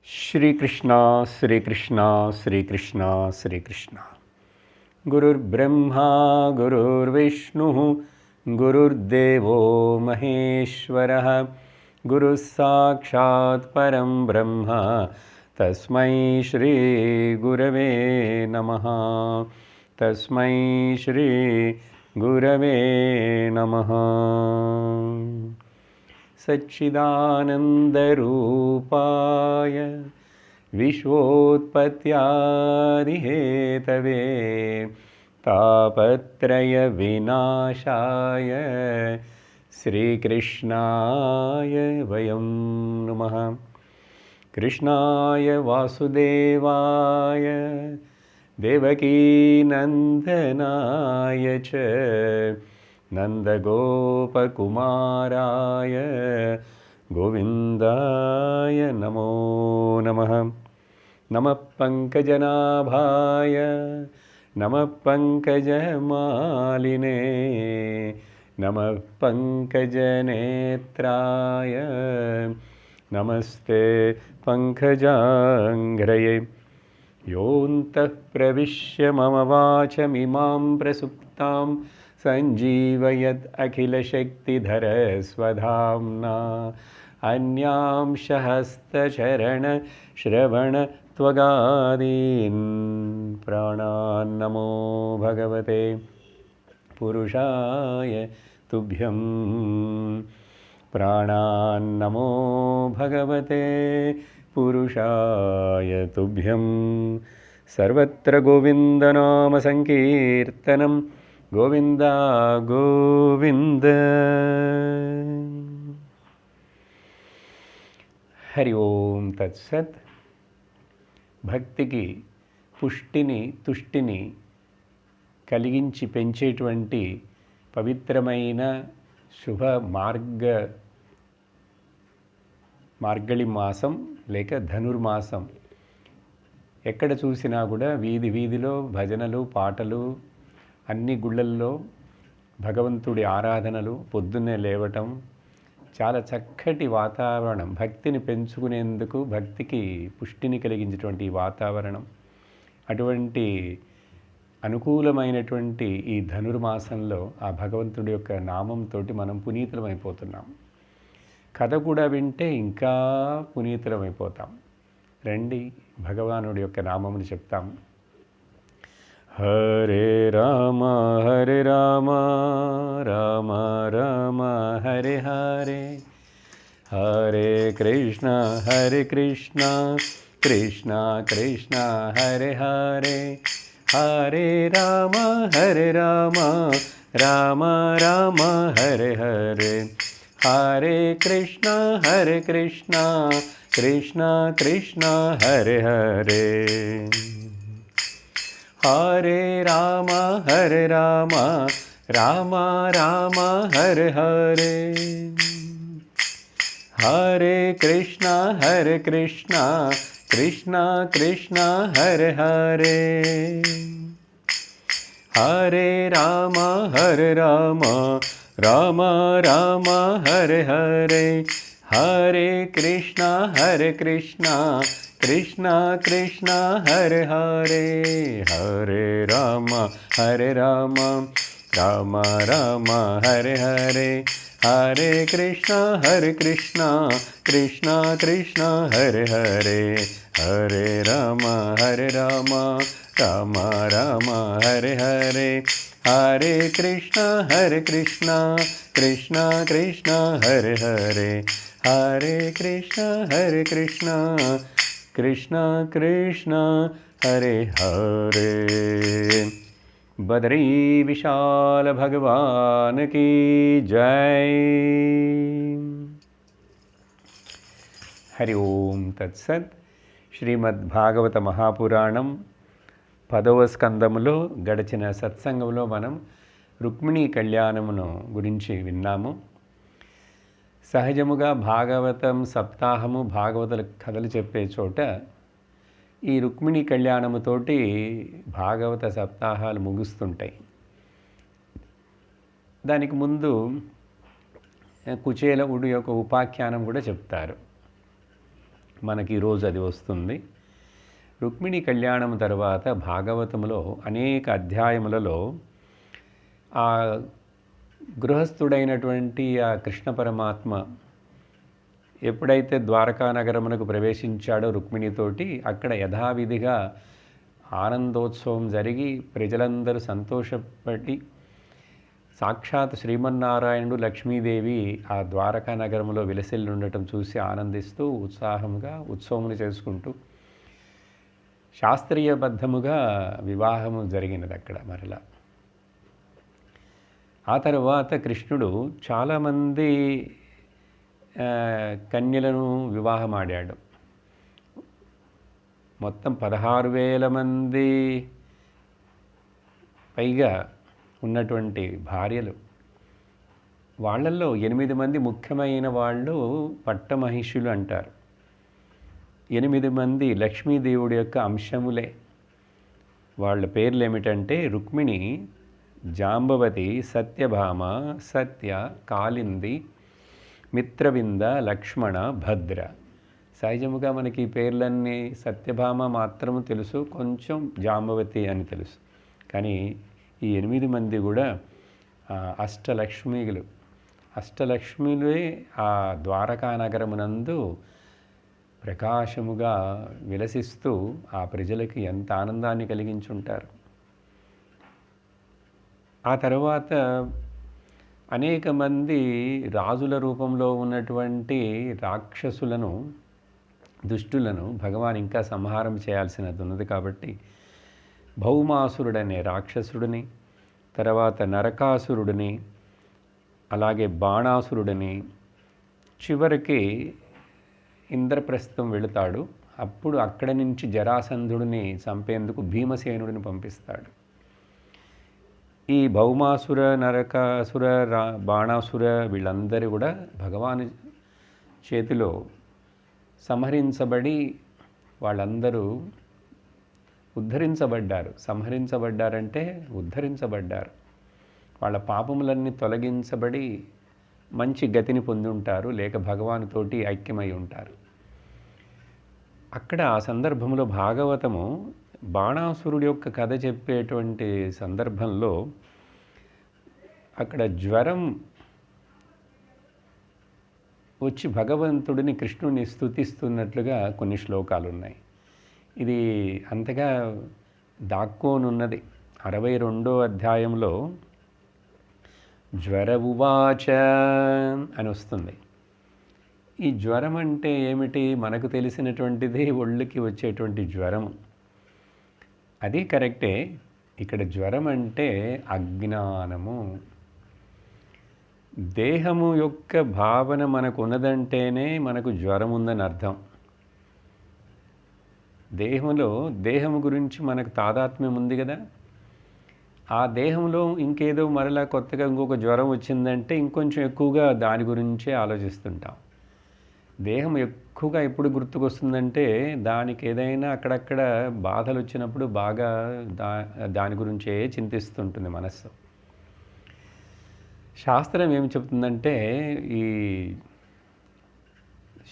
श्रीकृष्ण श्रीकृष्ण श्रीकृष्ण श्रीकृष्ण गुरुर्ब्रह्मा गुरुर्विष्णुः गुरुर्देवो महेश्वरः गुरुः साक्षात् परं ब्रह्म तस्मै श्री गुरवे नमः। तस्मै श्री गुरवे नमः। सच्चिदानन्दरूपाय विश्वोत्पत्त्यादिहेतवे तापत्रयविनाशाय श्रीकृष्णाय वयं नमः। कृष्णाय वासुदेवाय देवकीनन्दनाय च नन्दगोपकुमाराय गोविन्दाय नमो नमः। नमः पङ्कजनाभाय नमः पङ्कजमालिने नमः पङ्कजनेत्राय नमस्ते पङ्कजाङ्घ्रये। योऽन्तः प्रविश्य मम वाचमिमां प्रसुप्तां सञ्जीवयत् अखिलशक्तिधरस्वधाम्ना अन्यांशहस्तचरणश्रवणत्वगादीन् प्राणान् नमो भगवते पुरुषाय तुभ्यं। प्राणान् नमो भगवते पुरुषाय तुभ्यं। सर्वत्र गोविन्दनामसङ्कीर्तनं गोविन्द गोविन्द। हरि ओम तत्सत्। భక్తికి పుష్టిని తుష్టిని కలిగించి పెంచేటువంటి పవిత్రమైన శుభ మార్గళి మాసం లేక ధనుర్మాసం. ఎక్కడ చూసినా కూడా వీధి వీధిలో భజనలు పాటలు, అన్ని గుళ్ళల్లో భగవంతుడి ఆరాధనలు, పొద్దున్నే లేవటం, చాలా చక్కటి వాతావరణం, భక్తిని పెంచుకునేందుకు భక్తికి పుష్టిని కలిగించేటువంటి వాతావరణం. అటువంటి అనుకూలమైనటువంటి ఈ ధనుర్మాసంలో ఆ భగవంతుడి యొక్క నామంతో మనం పునీతులమైపోతున్నాం. కథ కూడా వింటే ఇంకా పునీతులమైపోతాం. రండి భగవానుడి యొక్క నామముని చెప్తాం. హరే రామ హరే రామ రామ రామ హరే హరే. హరే కృష్ణ కృష్ణ కృష్ణ హరే హరే. హరే రామ రామ రామ హరే హరే. హరే కృష్ణ కృష్ణ కృష్ణ హరే హరే. హరే రామ రామ రామ హరే హరే. హరే కృష్ణ కృష్ణ కృష్ణ హరే హరే. హరే రామ రామ రామ హరే హరే. హరే కృష్ణ కృష్ణ కృష్ణ హరే హరే. హరే రామ రామ రామ హరే హరే. హరే కృష్ణ కృష్ణ కృష్ణ హరే హరే. హరే రామ రామ రామ హరే హరే. హరే కృష్ణ కృష్ణ కృష్ణ హరే హరే. హరే కృష్ణ కృష్ణ కృష్ణ కృష్ణ హరే హరే. బదరీ విశాల భగవాన్ కీ జై. హరి ఓం తత్సత్. శ్రీమద్భాగవత మహాపురాణం 10వ స్కందములో గడిచిన సత్సంగంలో మనం రుక్మిణీ కళ్యాణమును గురించి విన్నాము. సహజముగా భాగవతం సప్తాహము, భాగవతుల కథలు చెప్పే చోట ఈ రుక్మిణీ కళ్యాణముతోటి భాగవత సప్తాహాలు ముగుస్తుంటాయి. దానికి ముందు కుచేలవుడు యొక్క ఉపాఖ్యానం కూడా చెప్తారు. మనకి ఈరోజు అది వస్తుంది. రుక్మిణి కళ్యాణం తర్వాత భాగవతంలో అనేక అధ్యాయములలో ఆ గృహస్థుడైనటువంటి ఆ కృష్ణ పరమాత్మ ఎప్పుడైతే ద్వారకా నగరమునకు ప్రవేశించాడో రుక్మిణితోటి, అక్కడ యథావిధిగా ఆనందోత్సవం జరిగి ప్రజలందరూ సంతోషపడి సాక్షాత్ శ్రీమన్నారాయణుడు లక్ష్మీదేవి ఆ ద్వారకా నగరంలో విలసిల్లి ఉండటం చూసి ఆనందిస్తూ ఉత్సాహంగా ఉత్సవములు చేసుకుంటూ శాస్త్రీయబద్ధముగా వివాహము జరిగినది అక్కడ. మరలా ఆ తర్వాత కృష్ణుడు చాలామంది కన్యలను వివాహమాడాడు. మొత్తం 16,000 మంది పైగా ఉన్నటువంటి భార్యలు. వాళ్ళల్లో 8 మంది ముఖ్యమైన వాళ్ళు పట్టమహిషులు అంటారు. 8 మంది లక్ష్మీదేవుడి యొక్క అంశములే. వాళ్ళ పేర్లు ఏమిటంటే రుక్మిణి, జాంబవతి, సత్యభామ, సత్య, కాళింది, మిత్రవింద, లక్ష్మణ, భద్ర. సహజముగా మనకి ఈ పేర్లన్నీ సత్యభామ మాత్రము తెలుసు, కొంచెం జాంబవతి అని తెలుసు. కానీ ఈ 8 మంది కూడా అష్టలక్ష్మిలు. అష్టలక్ష్మిలే ఆ ద్వారకా నగరమునందు ప్రకాశముగా విలసిస్తూ ఆ ప్రజలకి ఎంత ఆనందాన్ని కలిగించుంటారు. ఆ తర్వాత అనేక మంది రాజుల రూపంలో ఉన్నటువంటి రాక్షసులను, దుష్టులను భగవాన్ ఇంకా సంహారం చేయాల్సినది ఉన్నది కాబట్టి భౌమాసురుడనే రాక్షసుడిని, తర్వాత నరకాసురుడిని, అలాగే బాణాసురుడిని, చివరికి ఇంద్రప్రస్థం వెళుతాడు. అప్పుడు అక్కడి నుంచి జరాసంధుడిని చంపేందుకు భీమసేనుడిని పంపిస్తాడు. ఈ భౌమాసుర, నరకాసుర, బాణాసుర వీళ్ళందరూ కూడా భగవాను చేతిలో సంహరించబడి వాళ్ళందరూ ఉద్ధరించబడ్డారు. సంహరించబడ్డారంటే ఉద్ధరించబడ్డారు. వాళ్ళ పాపములన్నీ తొలగించబడి మంచి గతిని పొంది ఉంటారు, లేక భగవానుతోటి ఐక్యమై ఉంటారు. అక్కడ ఆ సందర్భంలో భాగవతము బాణాసురుడి యొక్క కథ చెప్పేటువంటి సందర్భంలో అక్కడ జ్వరం వచ్చి భగవంతుడిని, కృష్ణుడిని స్తుతిస్తున్నట్లుగా కొన్ని శ్లోకాలు ఉన్నాయి. ఇది అంతగా దాక్కోనున్నది. 62వ అధ్యాయంలో జ్వర ఉవాచ అని వస్తుంది. ఈ జ్వరం అంటే ఏమిటి? మనకు తెలిసినటువంటిది ఒళ్ళుకి వచ్చేటువంటి జ్వరము. అది కరెక్టే. ఇక్కడ జ్వరం అంటే అజ్ఞానము. దేహము యొక్క భావన మనకు ఉన్నదంటేనే మనకు జ్వరం ఉందని అర్థం. దేహము గురించి మనకు తాదాత్మ్యం ఉంది కదా. ఆ దేహంలో ఇంకేదో మరలా కొత్తగా ఇంకొక జ్వరం వచ్చిందంటే ఇంకొంచెం ఎక్కువగా దాని గురించే ఆలోచిస్తుంటాం. దేహం ఎక్కువగా ఎప్పుడు గుర్తుకొస్తుందంటే దానికి ఏదైనా అక్కడక్కడ బాధలు వచ్చినప్పుడు బాగా దాని గురించే చింతిస్తుంటుంది మనస్సు. శాస్త్రం ఏమి చెప్తుందంటే ఈ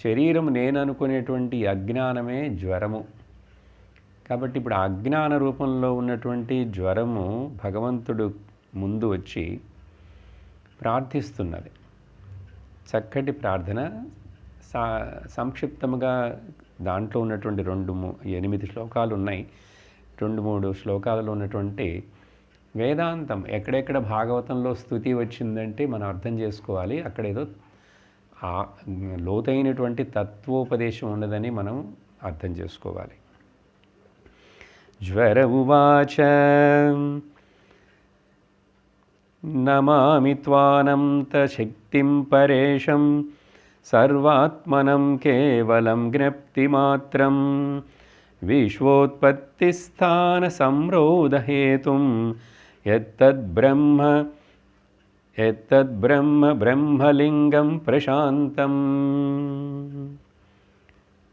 శరీరం నేను అనుకునేటువంటి అజ్ఞానమే జ్వరము. కాబట్టి ఇప్పుడు అజ్ఞాన రూపంలో ఉన్నటువంటి జ్వరము భగవంతుడు ముందు వచ్చి ప్రార్థిస్తున్నది. చక్కటి ప్రార్థన. సంక్షిప్తముగా దాంట్లో ఉన్నటువంటి 8 శ్లోకాలు ఉన్నాయి. 2-3 శ్లోకాలలో ఉన్నటువంటి వేదాంతం ఎక్కడెక్కడ భాగవతంలో స్తుతి వచ్చిందంటే మనం అర్థం చేసుకోవాలి. అక్కడ ఏదో లోతైనటువంటి తత్వోపదేశం ఉన్నదని మనం అర్థం చేసుకోవాలి. జ్వర ఉవాచ నమామి త్వానంత శక్తిం పరేశం సర్వాత్మనం కేవలం జ్ఞప్తిమాత్రం విశ్వోత్పత్తిస్థాన సంరోధహేతుం యత్తద్బ్రహ్మ బ్రహ్మలింగం ప్రశాంతం.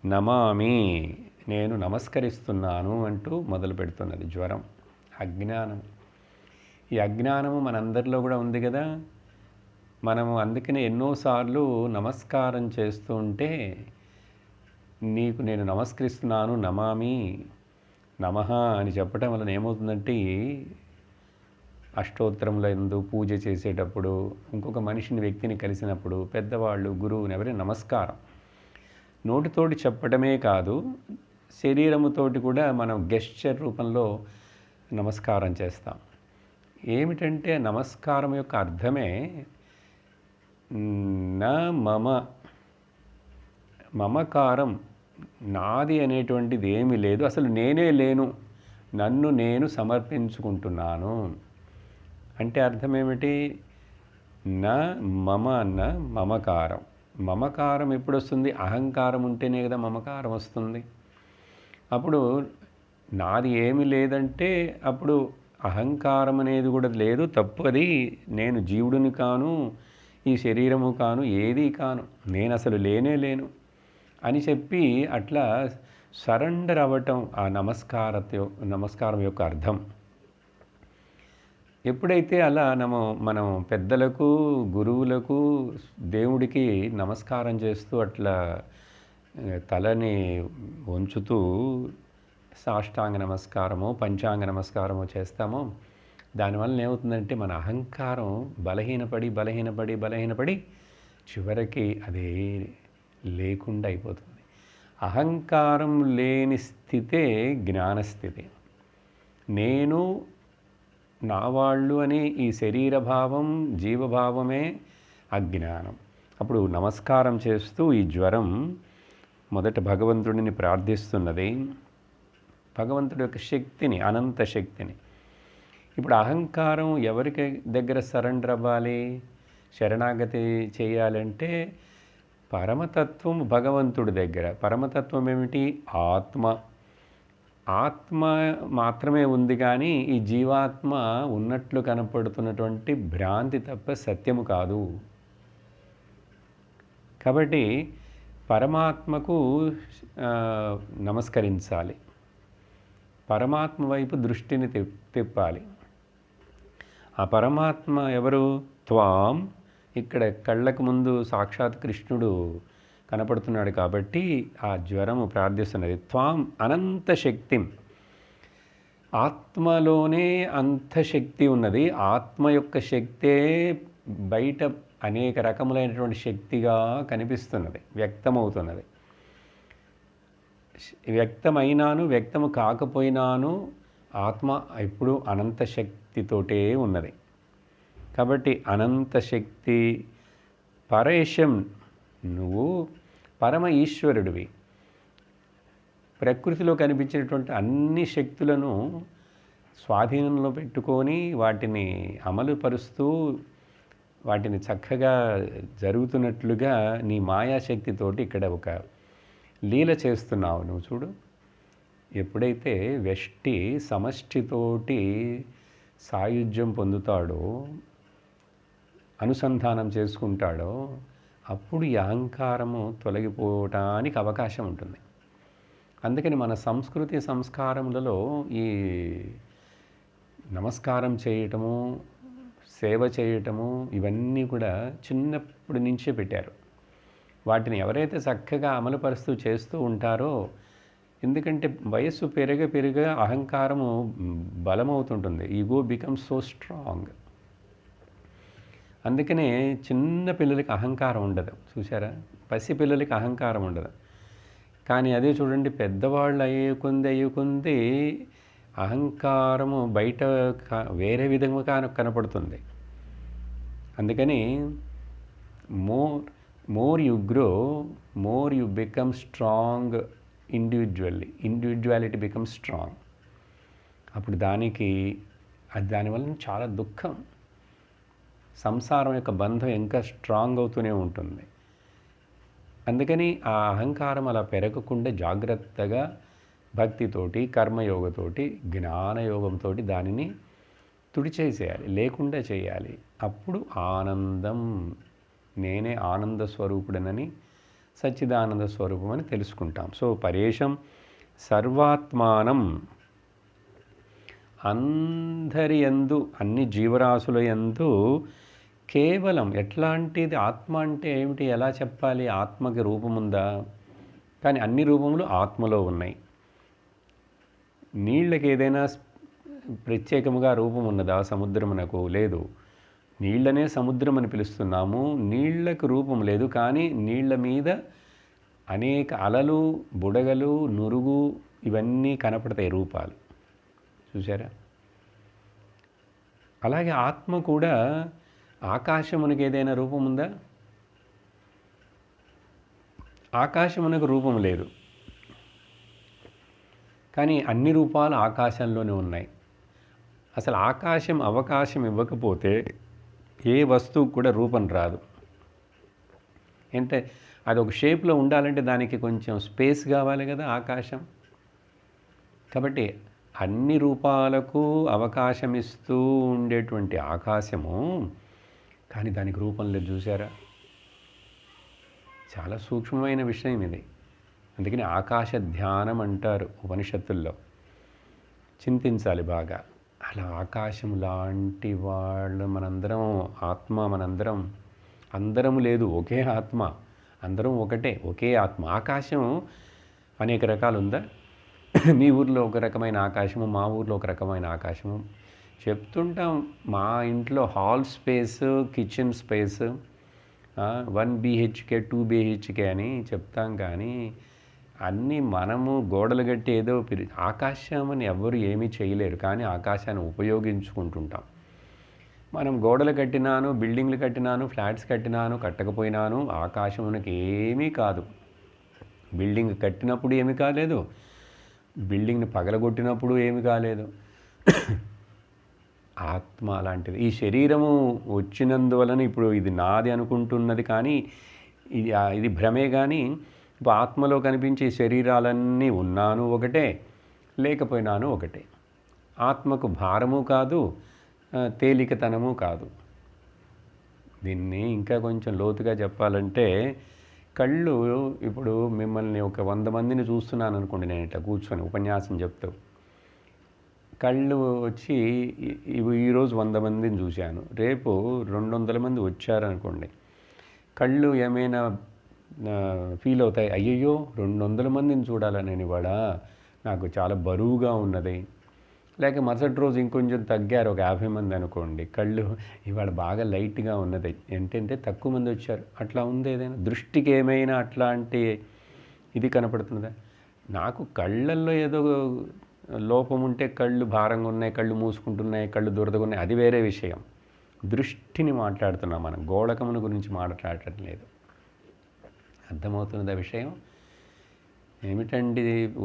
నమామి, నేను నమస్కరిస్తున్నాను అంటూ మొదలు పెడుతున్నది జ్వరం. అజ్ఞానం. ఈ అజ్ఞానము మనందరిలో కూడా ఉంది కదా. మనము అందుకనే ఎన్నోసార్లు నమస్కారం చేస్తూ ఉంటే నీకు నేను నమస్కరిస్తున్నాను, నమామి, నమః అని చెప్పటం వలన ఏమవుతుందంటే అష్టోత్తరముల యందు పూజ చేసేటప్పుడు, ఇంకొక మనిషిని వ్యక్తిని కలిసినప్పుడు, పెద్దవాళ్ళు గురువుని ఎవరైనా నమస్కారం నోటితోటి చెప్పడమే కాదు, శరీరముతోటి కూడా మనం గెస్చర్ రూపంలో నమస్కారం చేస్తాం. ఏమిటంటే నమస్కారం యొక్క అర్థమే నా మమ, మమకారం, నాది అనేటువంటిది ఏమీ లేదు, అసలు నేనే లేను, నన్ను నేను సమర్పించుకుంటున్నాను అంటే అర్థం ఏమిటి? నా మమ అన్న మమకారం. మమకారం ఎప్పుడు వస్తుంది? అహంకారం ఉంటేనే కదా మమకారం వస్తుంది. అప్పుడు నాది ఏమి లేదంటే అప్పుడు అహంకారం అనేది కూడా లేదు, తప్పది. నేను జీవుడిని కాను, ఈ శరీరము కాను, ఏదీ కాను, నేను అసలు లేనే లేను అని చెప్పి అట్లా సరెండర్ అవ్వటం ఆ నమస్కారం యొక్క అర్థం. ఎప్పుడైతే అలా మనం పెద్దలకు, గురువులకు, దేవుడికి నమస్కారం చేస్తూ అట్లా తలని వంచుతూ సాష్టాంగ నమస్కారము, పంచాంగ నమస్కారము చేస్తామో దానివల్ల ఏమవుతుందంటే మన అహంకారం బలహీనపడి చివరికి అదే లేకుండా అయిపోతుంది. అహంకారం లేని స్థితే జ్ఞానస్థితి. నేను, నా వాళ్ళు అని ఈ శరీరభావం, జీవభావమే అజ్ఞానం. అప్పుడు నమస్కారం చేస్తూ ఈ జ్వరం మొదట భగవంతుడిని ప్రార్థిస్తున్నది, భగవంతుడి యొక్క శక్తిని, అనంత శక్తిని. ఇప్పుడు అహంకారం ఎవరికి దగ్గర సరెండర్ అవ్వాలి, శరణాగతి చేయాలంటే పరమతత్వం భగవంతుడి దగ్గర. పరమతత్వం ఏమిటి? ఆత్మ. ఆత్మ మాత్రమే ఉంది, కానీ ఈ జీవాత్మ ఉన్నట్లు కనపడుతున్నటువంటి భ్రాంతి తప్ప సత్యము కాదు. కాబట్టి పరమాత్మకు నమస్కరించాలి, పరమాత్మ వైపు దృష్టిని తిప్పాలి. ఆ పరమాత్మ ఎవరు? త్వాం. ఇక్కడ కళ్ళకు ముందు సాక్షాత్ కృష్ణుడు కనపడుతున్నాడు కాబట్టి ఆ జ్వరము ప్రార్థిస్తున్నది. త్వాం అనంత శక్తిం. ఆత్మలోనే అంత శక్తి ఉన్నది. ఆత్మ యొక్క శక్తే బయట అనేక రకములైనటువంటి శక్తిగా కనిపిస్తున్నది, వ్యక్తమవుతున్నది. వ్యక్తమైనాను, వ్యక్తము కాకపోయినాను ఆత్మ ఎప్పుడు అనంత శక్తితోటే ఉన్నది. కాబట్టి అనంత శక్తి పరేశం, నువ్వు పరమ ఈశ్వరుడివి. ప్రకృతిలో కనిపించేటువంటి అన్ని శక్తులను స్వాధీనంలో పెట్టుకొని వాటిని అమలుపరుస్తూ వాటిని చక్కగా జరుగుతున్నట్లుగా నీ మాయాశక్తితోటి ఇక్కడ ఒక లీల చేస్తున్నావు. నువ్వు చూడు, ఎప్పుడైతే వ్యష్టి సమష్టితోటి సాయుధ్యం పొందుతాడో, అనుసంధానం చేసుకుంటాడో, అప్పుడు ఈ అహంకారము తొలగిపోవటానికి అవకాశం ఉంటుంది. అందుకని మన సంస్కృతి సంస్కారములలో ఈ నమస్కారం చేయటము, సేవ చేయటము ఇవన్నీ కూడా చిన్నప్పటి నుంచే పెట్టారు. వాటిని ఎవరైతే చక్కగా అమలుపరుస్తూ చేస్తూ ఉంటారో, ఎందుకంటే వయస్సు పెరగ అహంకారము బలమవుతుంటుంది. Ego becomes so strong. అందుకనే చిన్న పిల్లలకి అహంకారం ఉండదు, చూసారా? పసి పిల్లలకి అహంకారం ఉండదు. కానీ అదే చూడండి, పెద్దవాళ్ళు అయ్యే కొంది అహంకారము బయట వేరే విధంగా కనపడుతుంది. అందుకని more you grow, more you become strong individuality become strong. అప్పుడు దానివల్ల చాలా దుఃఖం, సంసారం యొక్క బంధం ఇంకా స్ట్రాంగ్ అవుతూనే ఉంటుంది. అందుకని ఆ అహంకారం అలా పెరగకుండా జాగ్రత్తగా భక్తితోటి, కర్మయోగతోటి, జ్ఞానయోగంతో దానిని తుడిచేసేయాలి, లేకుండా చేయాలి. అప్పుడు ఆనందం, నేనే ఆనంద స్వరూపుడనని, సచ్చిదానంద స్వరూపం అని తెలుసుకుంటాం. సో పరేశం సర్వాత్మానం, అందరి యందు, అన్ని జీవరాశుల యందు కేవలం ఎట్లాంటిది ఆత్మ అంటే ఏమిటి, ఎలా చెప్పాలి? ఆత్మకి రూపముందా? కానీ అన్ని రూపములు ఆత్మలో ఉన్నాయి. నీళ్ళకి ఏదైనా ప్రత్యేకముగా రూపం ఉన్నదా సముద్రమునకు? లేదు. నీళ్ళనే సముద్రం అని పిలుస్తున్నాము. నీళ్లకు రూపం లేదు, కానీ నీళ్ళ మీద అనేక అలలు, బుడగలు, నురుగు ఇవన్నీ కనపడతాయి రూపాలు. చూసారా? అలాగే ఆత్మ కూడా ఆకాశమునకు ఏదైనా రూపం ఉందా? ఆకాశమునకు రూపం లేదు, కానీ అన్ని రూపాలు ఆకాశంలోనే ఉన్నాయి. అసలు ఆకాశం అవకాశం ఇవ్వకపోతే ఏ వస్తువు కూడా రూపం రాదు. అంటే అది ఒక షేప్లో ఉండాలంటే దానికి కొంచెం స్పేస్ కావాలి కదా ఆకాశం. కాబట్టి అన్ని రూపాలకు అవకాశం ఇస్తూ ఉండేటువంటి ఆకాశము, కానీ దానికి రూపం లేదు. చూసారా? చాలా సూక్ష్మమైన విషయం ఇది. అందుకని ఆకాశ ధ్యానం అంటారు ఉపనిషత్తుల్లో. చింతించాలి బాగా. అలా ఆకాశం లాంటి వాళ్ళు మనందరం, ఆత్మ మనందరం, అందరం లేదు, ఒకే ఆత్మ, అందరం ఒకటే, ఒకే ఆత్మ. ఆకాశం అనేక రకాలు ఉందా? మీ ఊర్లో ఒక రకమైన ఆకాశము, మా ఊర్లో ఒక రకమైన ఆకాశము చెప్తుంటాం. మా ఇంట్లో hall space, kitchen space 1 BHK 2 BHK అని చెప్తాం, కానీ అన్నీ మనము గోడలు కట్టి ఏదో ఆకాశం అని ఎవ్వరు ఏమీ చేయలేరు, కానీ ఆకాశాన్ని ఉపయోగించుకుంటుంటాం. మనం గోడలు కట్టినాను, బిల్డింగ్లు కట్టినాను, ఫ్లాట్స్ కట్టినాను, కట్టకపోయినాను, ఆకాశమునకి ఏమీ కాదు. బిల్డింగ్ కట్టినప్పుడు ఏమీ కాలేదు, బిల్డింగ్ని పగలగొట్టినప్పుడు ఏమీ కాలేదు. ఆత్మ అలాంటిది. ఈ శరీరము వచ్చినందువలన ఇప్పుడు ఇది నాది అనుకుంటున్నది, కానీ ఇది భ్రమే. కానీ ఇప్పుడు ఆత్మలో కనిపించే శరీరాలన్నీ ఉన్నాను ఒకటే, లేకపోయినాను ఒకటే. ఆత్మకు భారము కాదు, తేలికతనము కాదు. దీన్ని ఇంకా కొంచెం లోతుగా చెప్పాలంటే, కళ్ళు ఇప్పుడు మిమ్మల్ని ఒక 100 మందిని చూస్తున్నాను అనుకోండి, నేను ఇట్లా కూర్చొని ఉపన్యాసం చెప్తూ, కళ్ళు వచ్చి ఈరోజు 100 మందిని చూశాను, రేపు 200 మంది వచ్చారనుకోండి, కళ్ళు ఏమైనా ఫీల్ అవుతాయి, అయ్యయ్యో 200 మందిని చూడాలా నేను ఇవాళ, నాకు చాలా బరువుగా ఉన్నది. లేక మరుసటి రోజు ఇంకొంచెం తగ్గారు, ఒక 50 మంది అనుకోండి, కళ్ళు ఇవాళ బాగా లైట్గా ఉన్నది, ఏంటంటే తక్కువ మంది వచ్చారు. అట్లా ఉంది ఏదైనా దృష్టికి ఏమైనా అట్లాంటి ఇది కనపడుతుందా? నాకు కళ్ళల్లో ఏదో లోపం ఉంటే కళ్ళు భారంగా ఉన్నాయి, కళ్ళు మూసుకుంటున్నాయి, కళ్ళు దురదగా ఉన్నాయి, అది వేరే విషయం. దృష్టిని మాట్లాడుతున్నాం మనం, గోళకమును గురించి మాట్లాడటం లేదు. అర్థమవుతున్నది ఆ విషయం? ఏమిటండి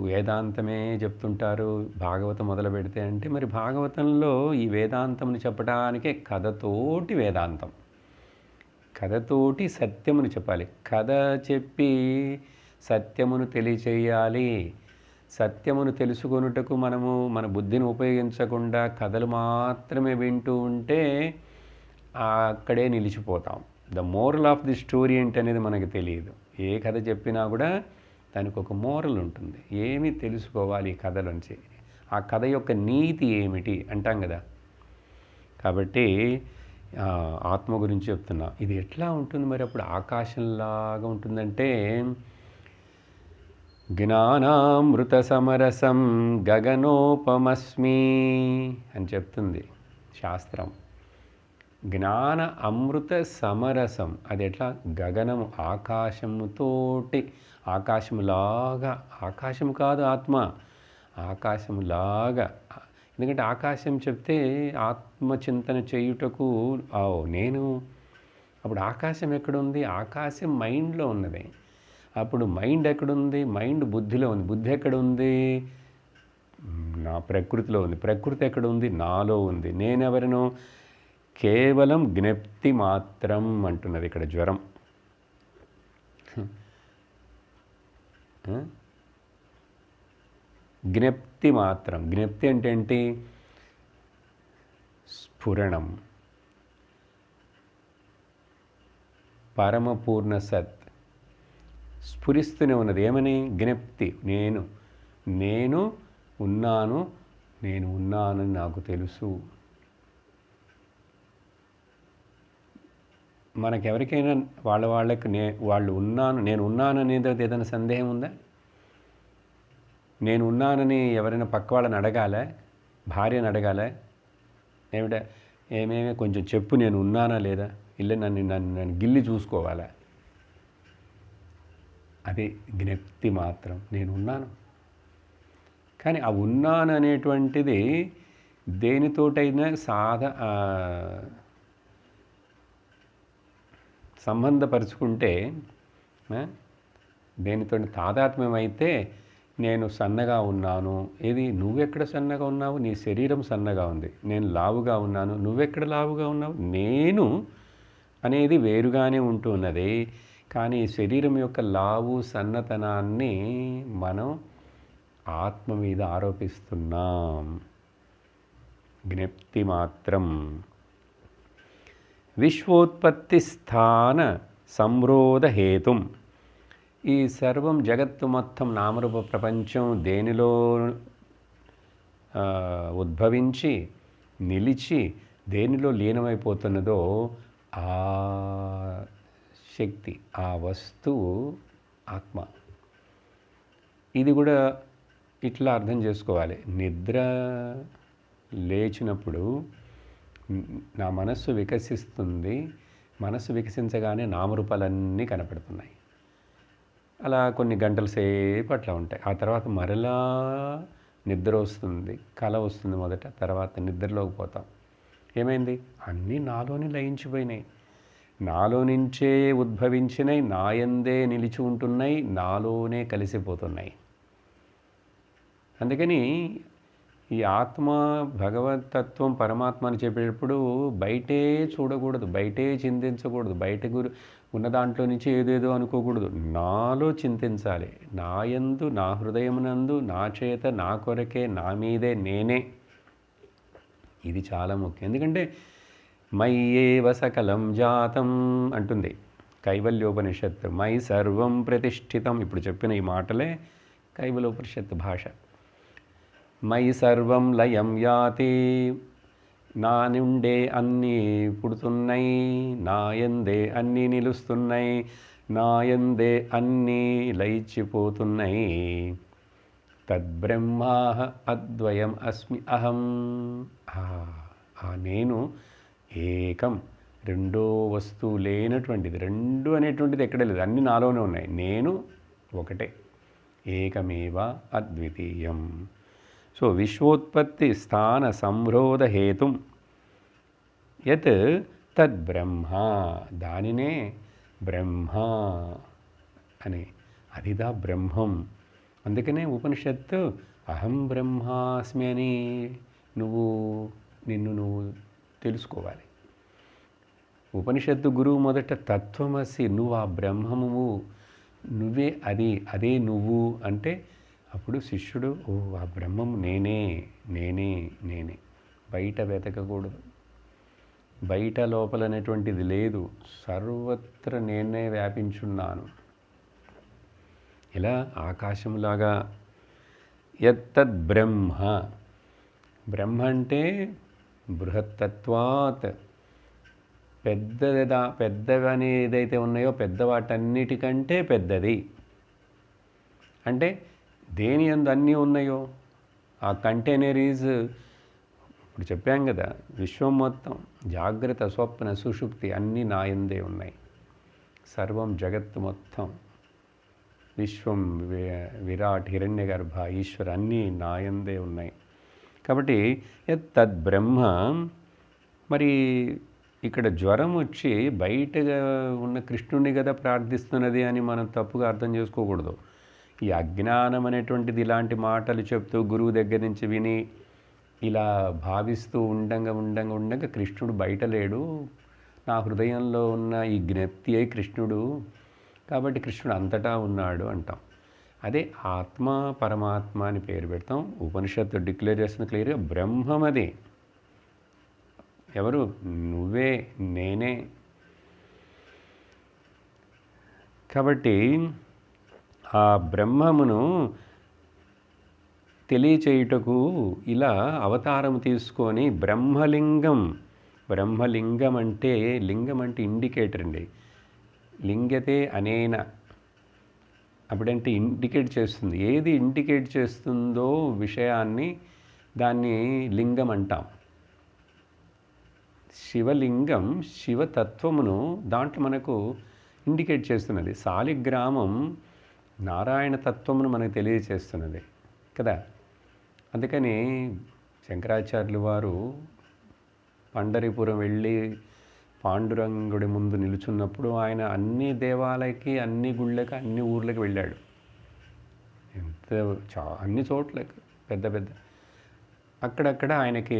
వేదాంతమే చెప్తుంటారు, భాగవతం మొదలు పెడితే అంటే, మరి భాగవతంలో ఈ వేదాంతముని చెప్పడానికే కథతోటి వేదాంతం, కథతోటి సత్యముని చెప్పాలి. కథ చెప్పి సత్యమును తెలియచేయాలి. సత్యమును తెలుసుకొనుటకు మనము మన బుద్ధిని ఉపయోగించకుండా కథలు మాత్రమే వింటూ ఉంటే అక్కడే నిలిచిపోతాం. The moral of the story ఏంటనేది మనకు తెలియదు. ఏ కథ చెప్పినా కూడా దానికి ఒక మోరల్ ఉంటుంది. ఏమి తెలుసుకోవాలి ఈ కథ నుంచి, ఆ కథ యొక్క నీతి ఏమిటి అంటాం కదా. కాబట్టి ఆత్మ గురించి చెప్తున్నా. ఇది ఎట్లా ఉంటుంది మరి? అప్పుడు ఆకాశంలాగా ఉంటుందంటే, జ్ఞానామృత సమరసం గగనోపమస్మి అని చెప్తుంది శాస్త్రం. జ్ఞాన అమృత సమరసం, అది ఎట్లా? గగనము, ఆకాశముతోటి, ఆకాశములాగా. ఆకాశం కాదు ఆత్మ, ఆకాశములాగా. ఎందుకంటే ఆకాశం చెప్తే ఆత్మచింతన చేయుటకు నేను, అప్పుడు ఆకాశం ఎక్కడుంది? ఆకాశం మైండ్లో ఉన్నది. అప్పుడు మైండ్ ఎక్కడుంది? మైండ్ బుద్ధిలో ఉంది. బుద్ధి ఎక్కడుంది? నా ప్రకృతిలో ఉంది. ప్రకృతి ఎక్కడుంది? నాలో ఉంది. నేనెవరను? కేవలం జ్ఞప్తి మాత్రం అంటున్నది ఇక్కడ జ్వరం. జ్ఞప్తి మాత్రం. జ్ఞప్తి అంటే ఏంటి? స్ఫురణం, పరమపూర్ణ సత్ స్ఫురిస్తూనే ఉన్నది. ఏమని? జ్ఞప్తి. నేను ఉన్నాను, నేను ఉన్నానని నాకు తెలుసు. మనకెవరికైనా వాళ్ళకి నేను ఉన్నాను అనేది ఏదైనా సందేహం ఉందా? నేను ఉన్నానని ఎవరైనా పక్క వాళ్ళని అడగాలా, భార్యను అడగాలా, ఏమిటా ఏమేమి కొంచెం చెప్పు నేను ఉన్నానా లేదా, ఇల్ల నన్ను గిల్లి చూసుకోవాలా? అదే జ్ఞప్తి మాత్రం, నేను ఉన్నాను. కానీ ఆ ఉన్నాను అనేటువంటిది దేనితోటైనా సంబంధపరుచుకుంటే, దేనితో తాదాత్మ్యం అయితే, నేను సన్నగా ఉన్నాను. ఏది, నువ్వెక్కడ సన్నగా ఉన్నావు? నీ శరీరం సన్నగా ఉంది. నేను లావుగా ఉన్నాను. నువ్వెక్కడ లావుగా ఉన్నావు? నేను అనేది వేరుగానే ఉంటున్నది. కానీ శరీరం యొక్క లావు సన్నతనాన్ని మనం ఆత్మ మీద ఆరోపిస్తున్నాం. జ్ఞప్తి మాత్రం. విశ్వోత్పత్తి స్థాన సంరోధ హేతుం. ఈ సర్వం జగత్తు మొత్తం నామరూప ప్రపంచం దేనిలో ఉద్భవించి నిలిచి దేనిలో లీనమైపోతున్నదో ఆ శక్తి, ఆ వస్తువు ఆత్మ. ఇది కూడా ఇట్లా అర్థం చేసుకోవాలి. నిద్ర లేచినప్పుడు నా మనస్సు వికసిస్తుంది. మనస్సు వికసించగానే నామరూపాలన్నీ కనపడుతున్నాయి. అలా కొన్ని గంటల సేపు అట్లా ఉంటాయి. ఆ తర్వాత మరలా నిద్ర వస్తుంది, కల వస్తుంది మొదట, తర్వాత నిద్రలోకి పోతాం. ఏమైంది? అన్నీ నాలోనే లయించిపోయినాయి, నాలో నుంచే ఉద్భవించినాయి, నాయందే నిలిచి ఉంటున్నాయి, నాలోనే కలిసిపోతున్నాయి. అందుకని ఈ ఆత్మ, భగవతత్వం, పరమాత్మ అని చెప్పేటప్పుడు బయటే చూడకూడదు, బయటే చింతించకూడదు, బయట ఉన్న దాంట్లో నుంచి ఏదేదో అనుకోకూడదు. నాలో చింతించాలి. నాయందు, నా హృదయమునందు, నా చేత, నా కొరకే, నా మీదే, నేనే. ఇది చాలా ముఖ్యం. ఎందుకంటే మయ్యేవ సకలం జాతం అంటుంది కైవల్యోపనిషత్తు. మై సర్వం ప్రతిష్ఠితం. ఇప్పుడు చెప్పిన ఈ మాటలే కైవల్యోపనిషత్తు భాష. మై సర్వం లయం యాతి. నా నుండే అన్నీ పుడుతున్నాయి, నాయందే అన్నీ నిలుస్తున్నాయి, నాయందే అన్నీ లయించిపోతున్నాయి. తద్బ్రహ్మా అద్వయం అస్మి అహం. ఆ నేను ఏకం, రెండో వస్తువు లేనటువంటిది. రెండు అనేటువంటిది ఎక్కడ లేదు, అన్నీ నాలోనే ఉన్నాయి. నేను ఒకటే, ఏకమేవ అద్వితీయం. సో విశ్వోత్పత్తి స్థాన సంరోధ హేతుం యత్ తద్బ్రహ్మ. దానినే బ్రహ్మ అని, అదిదా బ్రహ్మం. అందుకనే ఉపనిషత్తు అహం బ్రహ్మాస్మి అని నిన్ను నువ్వు తెలుసుకోవాలి. ఉపనిషత్తు గురువు మొదట తత్వమసి, నువ్వు ఆ బ్రహ్మము, నువ్వే అది, అదే నువ్వు అంటే అప్పుడు శిష్యుడు ఓ ఆ బ్రహ్మం నేనే, నేనే, నేనే. బయట వెతకకూడదు, బయట లోపల అనేటువంటిది లేదు, సర్వత్ర నేనే వ్యాపించున్నాను. ఇలా ఆకాశంలాగా. యత్తద్ బ్రహ్మ. బ్రహ్మ అంటే బృహత్తత్వాత్, పెద్దవని ఏదైతే ఉన్నాయో పెద్దవాటన్నిటికంటే పెద్దది. అంటే దేని యందు అన్నీ ఉన్నాయో ఆ కంటైనర్ ఈజ్, ఇప్పుడు చెప్పాం కదా, విశ్వం మొత్తం జాగ్రత్త, స్వప్న, సుషుప్తి అన్నీ నా యందే ఉన్నాయి. సర్వం జగత్తు మొత్తం, విశ్వం, విరాట్, హిరణ్యగర్భ, ఈశ్వర అన్నీ నా యందే ఉన్నాయి. కాబట్టి తద్ బ్రహ్మ. మరి ఇక్కడ జ్వరం వచ్చి బయటగా ఉన్న కృష్ణుడిని కదా ప్రార్థిస్తున్నది అని మనం తప్పుగా అర్థం చేసుకోకూడదు. ఈ అజ్ఞానం అనేటువంటిది ఇలాంటి మాటలు చెప్తూ గురువు దగ్గర నుంచి విని ఇలా భావిస్తూ ఉండంగా కృష్ణుడు బయట లేడు, నా హృదయంలో ఉన్న ఈ జ్ఞప్తి అయి కృష్ణుడు, కాబట్టి కృష్ణుడు అంతటా ఉన్నాడు అంటాం. అదే ఆత్మ, పరమాత్మ అని పేరు పెడతాం. ఉపనిషత్తు డిక్లేర్ చేస్తున్న క్లియర్గా బ్రహ్మం అది. ఎవరు? నువ్వే, నేనే. కాబట్టి ఆ బ్రహ్మమును తెలియచేయుటకు ఇలా అవతారం తీసుకొని బ్రహ్మలింగం. బ్రహ్మలింగం అంటే, లింగం అంటే ఇండికేటర్ అండి. లింగతే అనేన అప్పుడంటే ఇండికేట్ చేస్తుంది. ఏది ఇండికేట్ చేస్తుందో విషయాన్ని దాన్ని లింగం అంటాం. శివలింగం శివతత్వమును దాంట్లో మనకు ఇండికేట్ చేస్తున్నది. శాలిగ్రామం నారాయణ తత్వమును మనకు తెలియచేస్తున్నది కదా. అందుకని శంకరాచార్యులు వారు పండరీపురం వెళ్ళి పాండురంగుడి ముందు నిలుచున్నప్పుడు ఆయన అన్ని దేవాలయకి, అన్ని గుళ్ళకి, అన్ని ఊర్లకి వెళ్ళాడు. అన్ని చోట్లకి పెద్ద పెద్ద అక్కడక్కడ ఆయనకి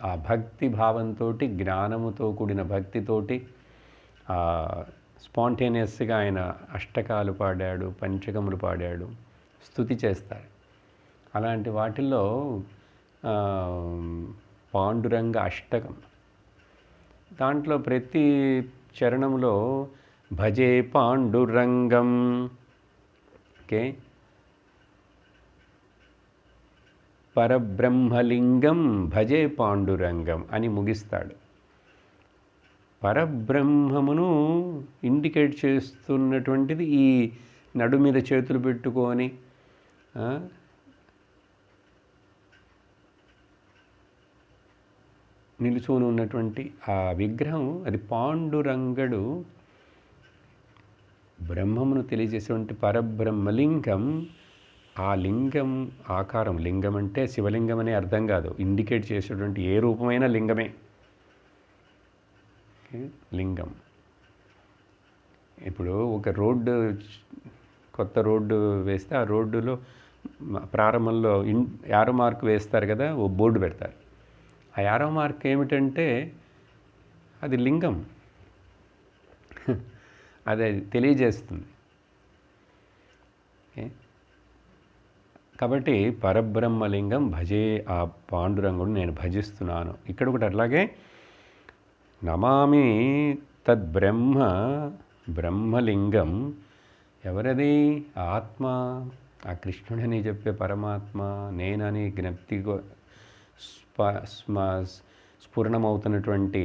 ఆ భక్తి భావంతో, జ్ఞానముతో కూడిన భక్తితోటి స్పాంటేనియస్గా ఆయన అష్టకాలు పాడాడు, పంచకములు పాడాడు, స్తుతి చేస్తారు. అలాంటి వాటిల్లో పాండురంగ అష్టకం, దాంట్లో ప్రతి చరణంలో భజే పాండురంగం, ఓకే, పరబ్రహ్మలింగం భజే పాండురంగం అని ముగిస్తాడు. పరబ్రహ్మమును ఇండికేట్ చేస్తున్నటువంటిది ఈ నడు మీద చేతులు పెట్టుకొని నిలుచుని ఉన్నటువంటి ఆ విగ్రహం, అది పాండురంగడు బ్రహ్మమును తెలియజేసేటువంటి పరబ్రహ్మలింగం. ఆ లింగం ఆకారం, లింగం అంటే శివలింగం అనే అర్థం కాదు, ఇండికేట్ చేసేటువంటి ఏ రూపమైన లింగమే లింగం. ఇప్పుడు ఒక రోడ్డు, కొత్త రోడ్డు వేస్తే ఆ రోడ్డులో ప్రారంభంలో యారో మార్క్ వేస్తారు కదా, ఓ బోర్డు పెడతారు. ఆ యారో మార్క్ ఏమిటంటే అది లింగం, అది తెలియజేస్తుంది. కాబట్టి పరబ్రహ్మలింగం భజే, ఆ పాండురంగుడు నేను భజిస్తున్నాను. ఇక్కడ ఒకటి అట్లాగే నమామి తద్బ్రహ్మ బ్రహ్మలింగం. ఎవరది? ఆత్మ, ఆ కృష్ణుడని చెప్పే పరమాత్మ, నేనని జ్ఞప్తి స్ఫురణమవుతున్నటువంటి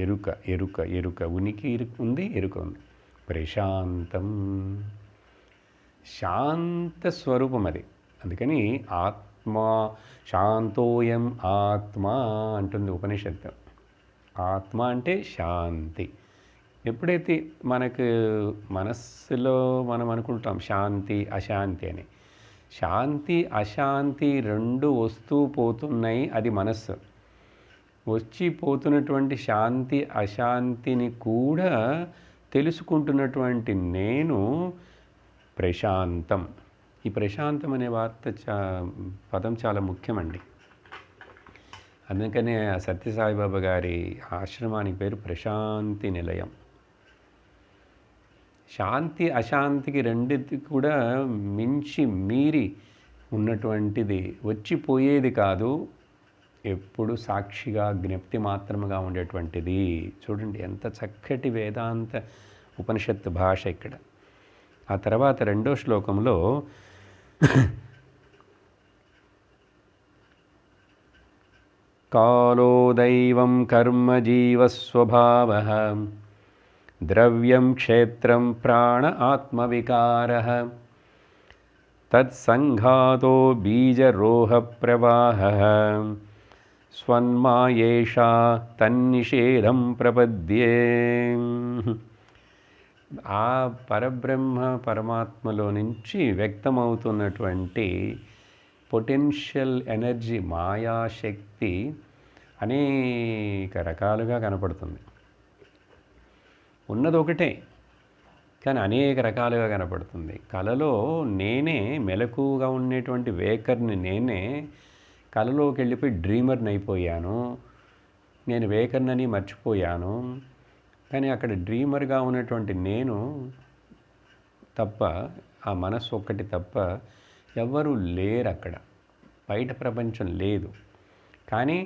ఎరుక ఎరుక ఎరుక ఉనికి ఉంది, ఎరుక ఉంది. ప్రశాంతం, శాంత స్వరూపం అది. అందుకని ఆత్మ శాంతోయం ఆత్మ అంటుంది ఉపనిషత్తు. ఆత్మ అంటే శాంతి. ఎప్పుడైతే మనకు మనస్సులో మనం అనుకుంటాం శాంతి అశాంతి అని, శాంతి అశాంతి రెండు వస్తూ పోతున్నాయి, అది మనస్సు. వచ్చి పోతున్నటువంటి శాంతి అశాంతిని కూడా తెలుసుకుంటున్నటువంటి నేను ప్రశాంతం. ఈ ప్రశాంతం అనే పదం చాలా ముఖ్యమండి. అందుకనే సత్యసాయిబాబా గారి ఆశ్రమానికి పేరు ప్రశాంతి నిలయం. శాంతి అశాంతికి రెండిటికి కూడా మించి మీరి ఉన్నటువంటిది, వచ్చిపోయేది కాదు, ఎప్పుడు సాక్షిగా జ్ఞప్తి మాత్రముగా ఉండేటువంటిది. చూడండి ఎంత చక్కటి వేదాంత ఉపనిషత్తు భాష ఇక్కడ. ఆ తర్వాత రెండో శ్లోకంలో కాలో దైవం కర్మ జీవస్వభావః ద్రవ్యం క్షేత్రం ప్రాణ ఆత్మవికారః తత్సంఘాతో బీజరోహ ప్రవాహః స్వన్మాయేషా తన్నిషేధం ప్రపద్యే. ఆ పరబ్రహ్మ పరమాత్మలో నుంచి వ్యక్తమవుతున్నటువంటి పొటెన్షియల్ ఎనర్జీ, మాయాశక్తి అనేక రకాలుగా కనపడుతుంది. ఉన్నది ఒకటే కానీ అనేక రకాలుగా కనపడుతుంది. కలలో నేనే మెలకుగా ఉండేటువంటి వేకర్ని, నేనే కలలోకి వెళ్ళిపోయి డ్రీమర్ని అయిపోయాను. నేను వేకర్నని మర్చిపోయాను. కానీ అక్కడ డ్రీమర్గా ఉన్నటువంటి నేను తప్ప, ఆ మనస్సు ఒక్కటి తప్ప ఎవ్వరూ లేరు అక్కడ, బయట ప్రపంచం లేదు. కానీ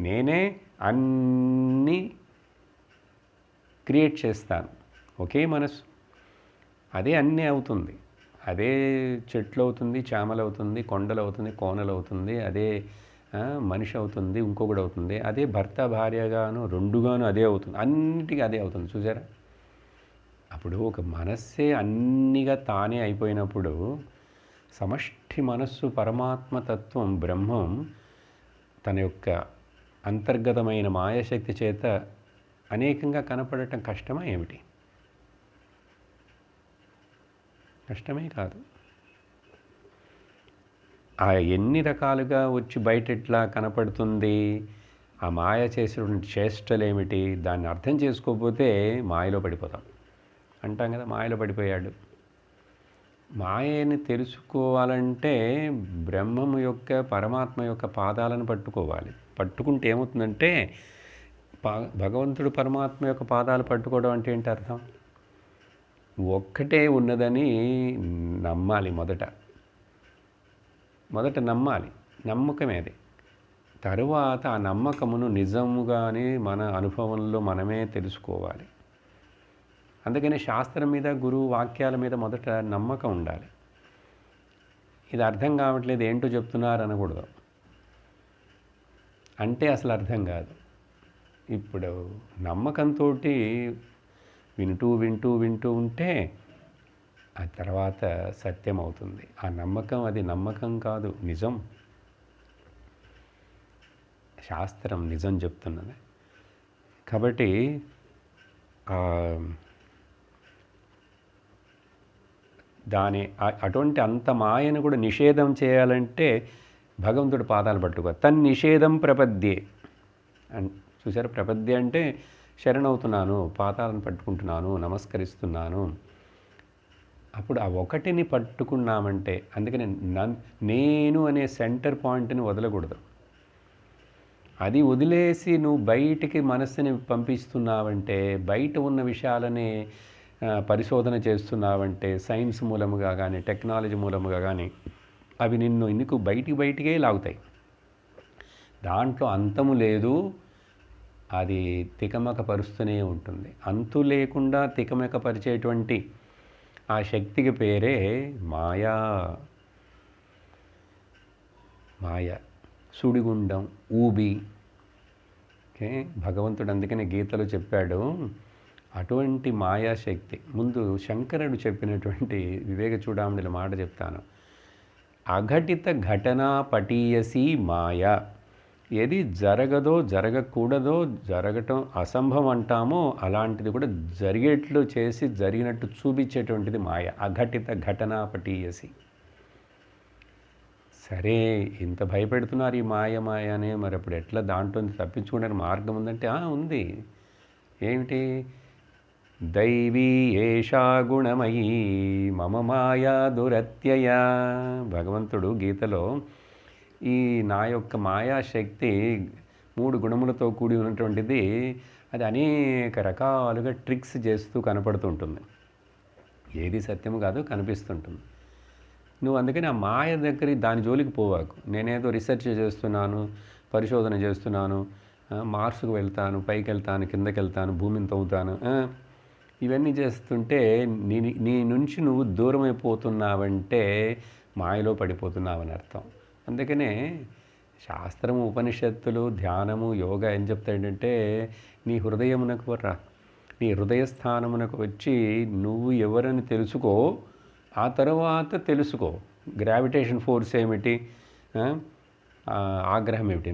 నేనే అన్నీ క్రియేట్ చేస్తాను. ఒకే మనసు, అదే అన్నీ అవుతుంది. అదే చెట్లు అవుతుంది, చేమలు అవుతుంది, కొండలు అవుతుంది, కోనలు అవుతుంది, అదే మనిషి అవుతుంది, ఇంకొకటి అవుతుంది, అదే భర్త భార్యగాను రెండుగాను అదే అవుతుంది, అన్నిటికీ అదే అవుతుంది. చూసారా? అప్పుడు ఒక మనస్సే అన్నిగా తానే అయిపోయినప్పుడు సమష్టి మనస్సు పరమాత్మతత్వం బ్రహ్మం తన యొక్క అంతర్గతమైన మాయాశక్తి చేత అనేకంగా కనపడటం కష్టమా ఏమిటి? కష్టమే కాదు. ఆ ఎన్ని రకాలుగా వచ్చి బయట ఎట్లా కనపడుతుంది, ఆ మాయ చేసినటువంటి చేష్టలేమిటి, దాన్ని అర్థం చేసుకోకపోతే మాయలో పడిపోతాం. అంటాం కదా, మాయలో పడిపోయాడు. మాయని తెలుసుకోవాలంటే బ్రహ్మము యొక్క పరమాత్మ యొక్క పాదాలను పట్టుకోవాలి. పట్టుకుంటే ఏమవుతుందంటే భగవంతుడు పరమాత్మ యొక్క పాదాలు పట్టుకోవడం అంటే ఏంటి అర్థం? ఒక్కటే ఉన్నదని నమ్మాలి. మొదట నమ్మాలి. నమ్మకమే అది. తరువాత ఆ నమ్మకమును నిజముగానే మన అనుభవంలో మనమే తెలుసుకోవాలి. అందుకని శాస్త్రం మీద, గురువు వాక్యాల మీద మొదట నమ్మకం ఉండాలి. ఇది అర్థం కావట్లేదు, ఏంటో చెప్తున్నారు అనకూడదు. అంటే అసలు అర్థం కాదు. ఇప్పుడు నమ్మకంతో వింటూ వింటూ వింటూ ఉంటే ఆ తర్వాత సత్యం అవుతుంది. ఆ నమ్మకం అది నమ్మకం కాదు, నిజం. శాస్త్రం నిజం చెప్తున్నది. కాబట్టి అటువంటి అంత మాయను కూడా నిషేధం చేయాలంటే భగవంతుడి పాదాలు పట్టుకో. తన్నిషేధం ప్రపద్యే చూసారు. ప్రపద్య అంటే శరణవుతున్నాను, పాదాలను పట్టుకుంటున్నాను, నమస్కరిస్తున్నాను. అప్పుడు ఆ ఒకటిని పట్టుకున్నామంటే, అందుకని నేను అనే సెంటర్ పాయింట్ని వదలకూడదు. అది వదిలేసి నువ్వు బయటికి మనస్సుని పంపిస్తున్నావంటే, బయట ఉన్న విషయాలని పరిశోధన చేస్తున్నావంటే, సైన్స్ మూలముగా కానీ టెక్నాలజీ మూలముగా కానీ అవి నిన్ను బయటికే లాగుతాయి. దాంట్లో అంతము లేదు, అది తికమక పరుస్తూనే ఉంటుంది. అంతు లేకుండా తికమక పరిచేటువంటి ఆ శక్తికి పేరే మాయా. సుడిగుండం, ఊబి. ఓకే, భగవంతుడు అందుకనే గీతలో చెప్పాడు అటువంటి మాయాశక్తి. ముందు శంకరుడు చెప్పినటువంటి వివేక చూడామణిల మాట చెప్తాను. అఘటిత ఘటనా పటీయసి మాయ. ఏది జరగదో, జరగకూడదో, జరగటం అసంభవం అంటామో అలాంటిది కూడా జరిగేట్లు చేసి జరిగినట్టు చూపించేటువంటిది మాయ. అఘటిత ఘటనా పటీయసి. సరే, ఇంత భయపెడుతున్నారు ఈ మాయ అనే, మరి అప్పుడు ఎట్లా దాంట్లో తప్పించుకునే మార్గం ఉందంటే ఉంది. ఏమిటి? దైవీ ఏషా గుణమయీ మమ మాయా దురత్యయ. భగవంతుడు గీతలో ఈ నా యొక్క మాయాశక్తి 3 గుణములతో కూడి ఉన్నటువంటిది, అది అనేక రకాలుగా ట్రిక్స్ చేస్తూ కనపడుతుంటుంది. ఏది సత్యము కాదు కనిపిస్తుంటుంది. నువ్వు అందుకని ఆ మాయ దగ్గర దాని జోలికి పోవాకు. నేనేదో రీసెర్చ్ చేస్తున్నాను, పరిశోధన చేస్తున్నాను, మార్స్కు వెళ్తాను, పైకి వెళ్తాను, కిందకి వెళ్తాను, భూమిని తవ్వుతాను, ఇవన్నీ చేస్తుంటే నీ నుంచి నువ్వు దూరం అయిపోతున్నావంటే మాయలో పడిపోతున్నావని అర్థం. అందుకనే శాస్త్రము, ఉపనిషత్తులు, ధ్యానము, యోగా ఏం చెప్తాయంటే, నీ హృదయమునకు రా, నీ హృదయస్థానమునకు వచ్చి నువ్వు ఎవరని తెలుసుకో, ఆ తర్వాత తెలుసుకో గ్రావిటేషన్ ఫోర్స్ ఏమిటి, ఆగ్రహం ఏమిటి.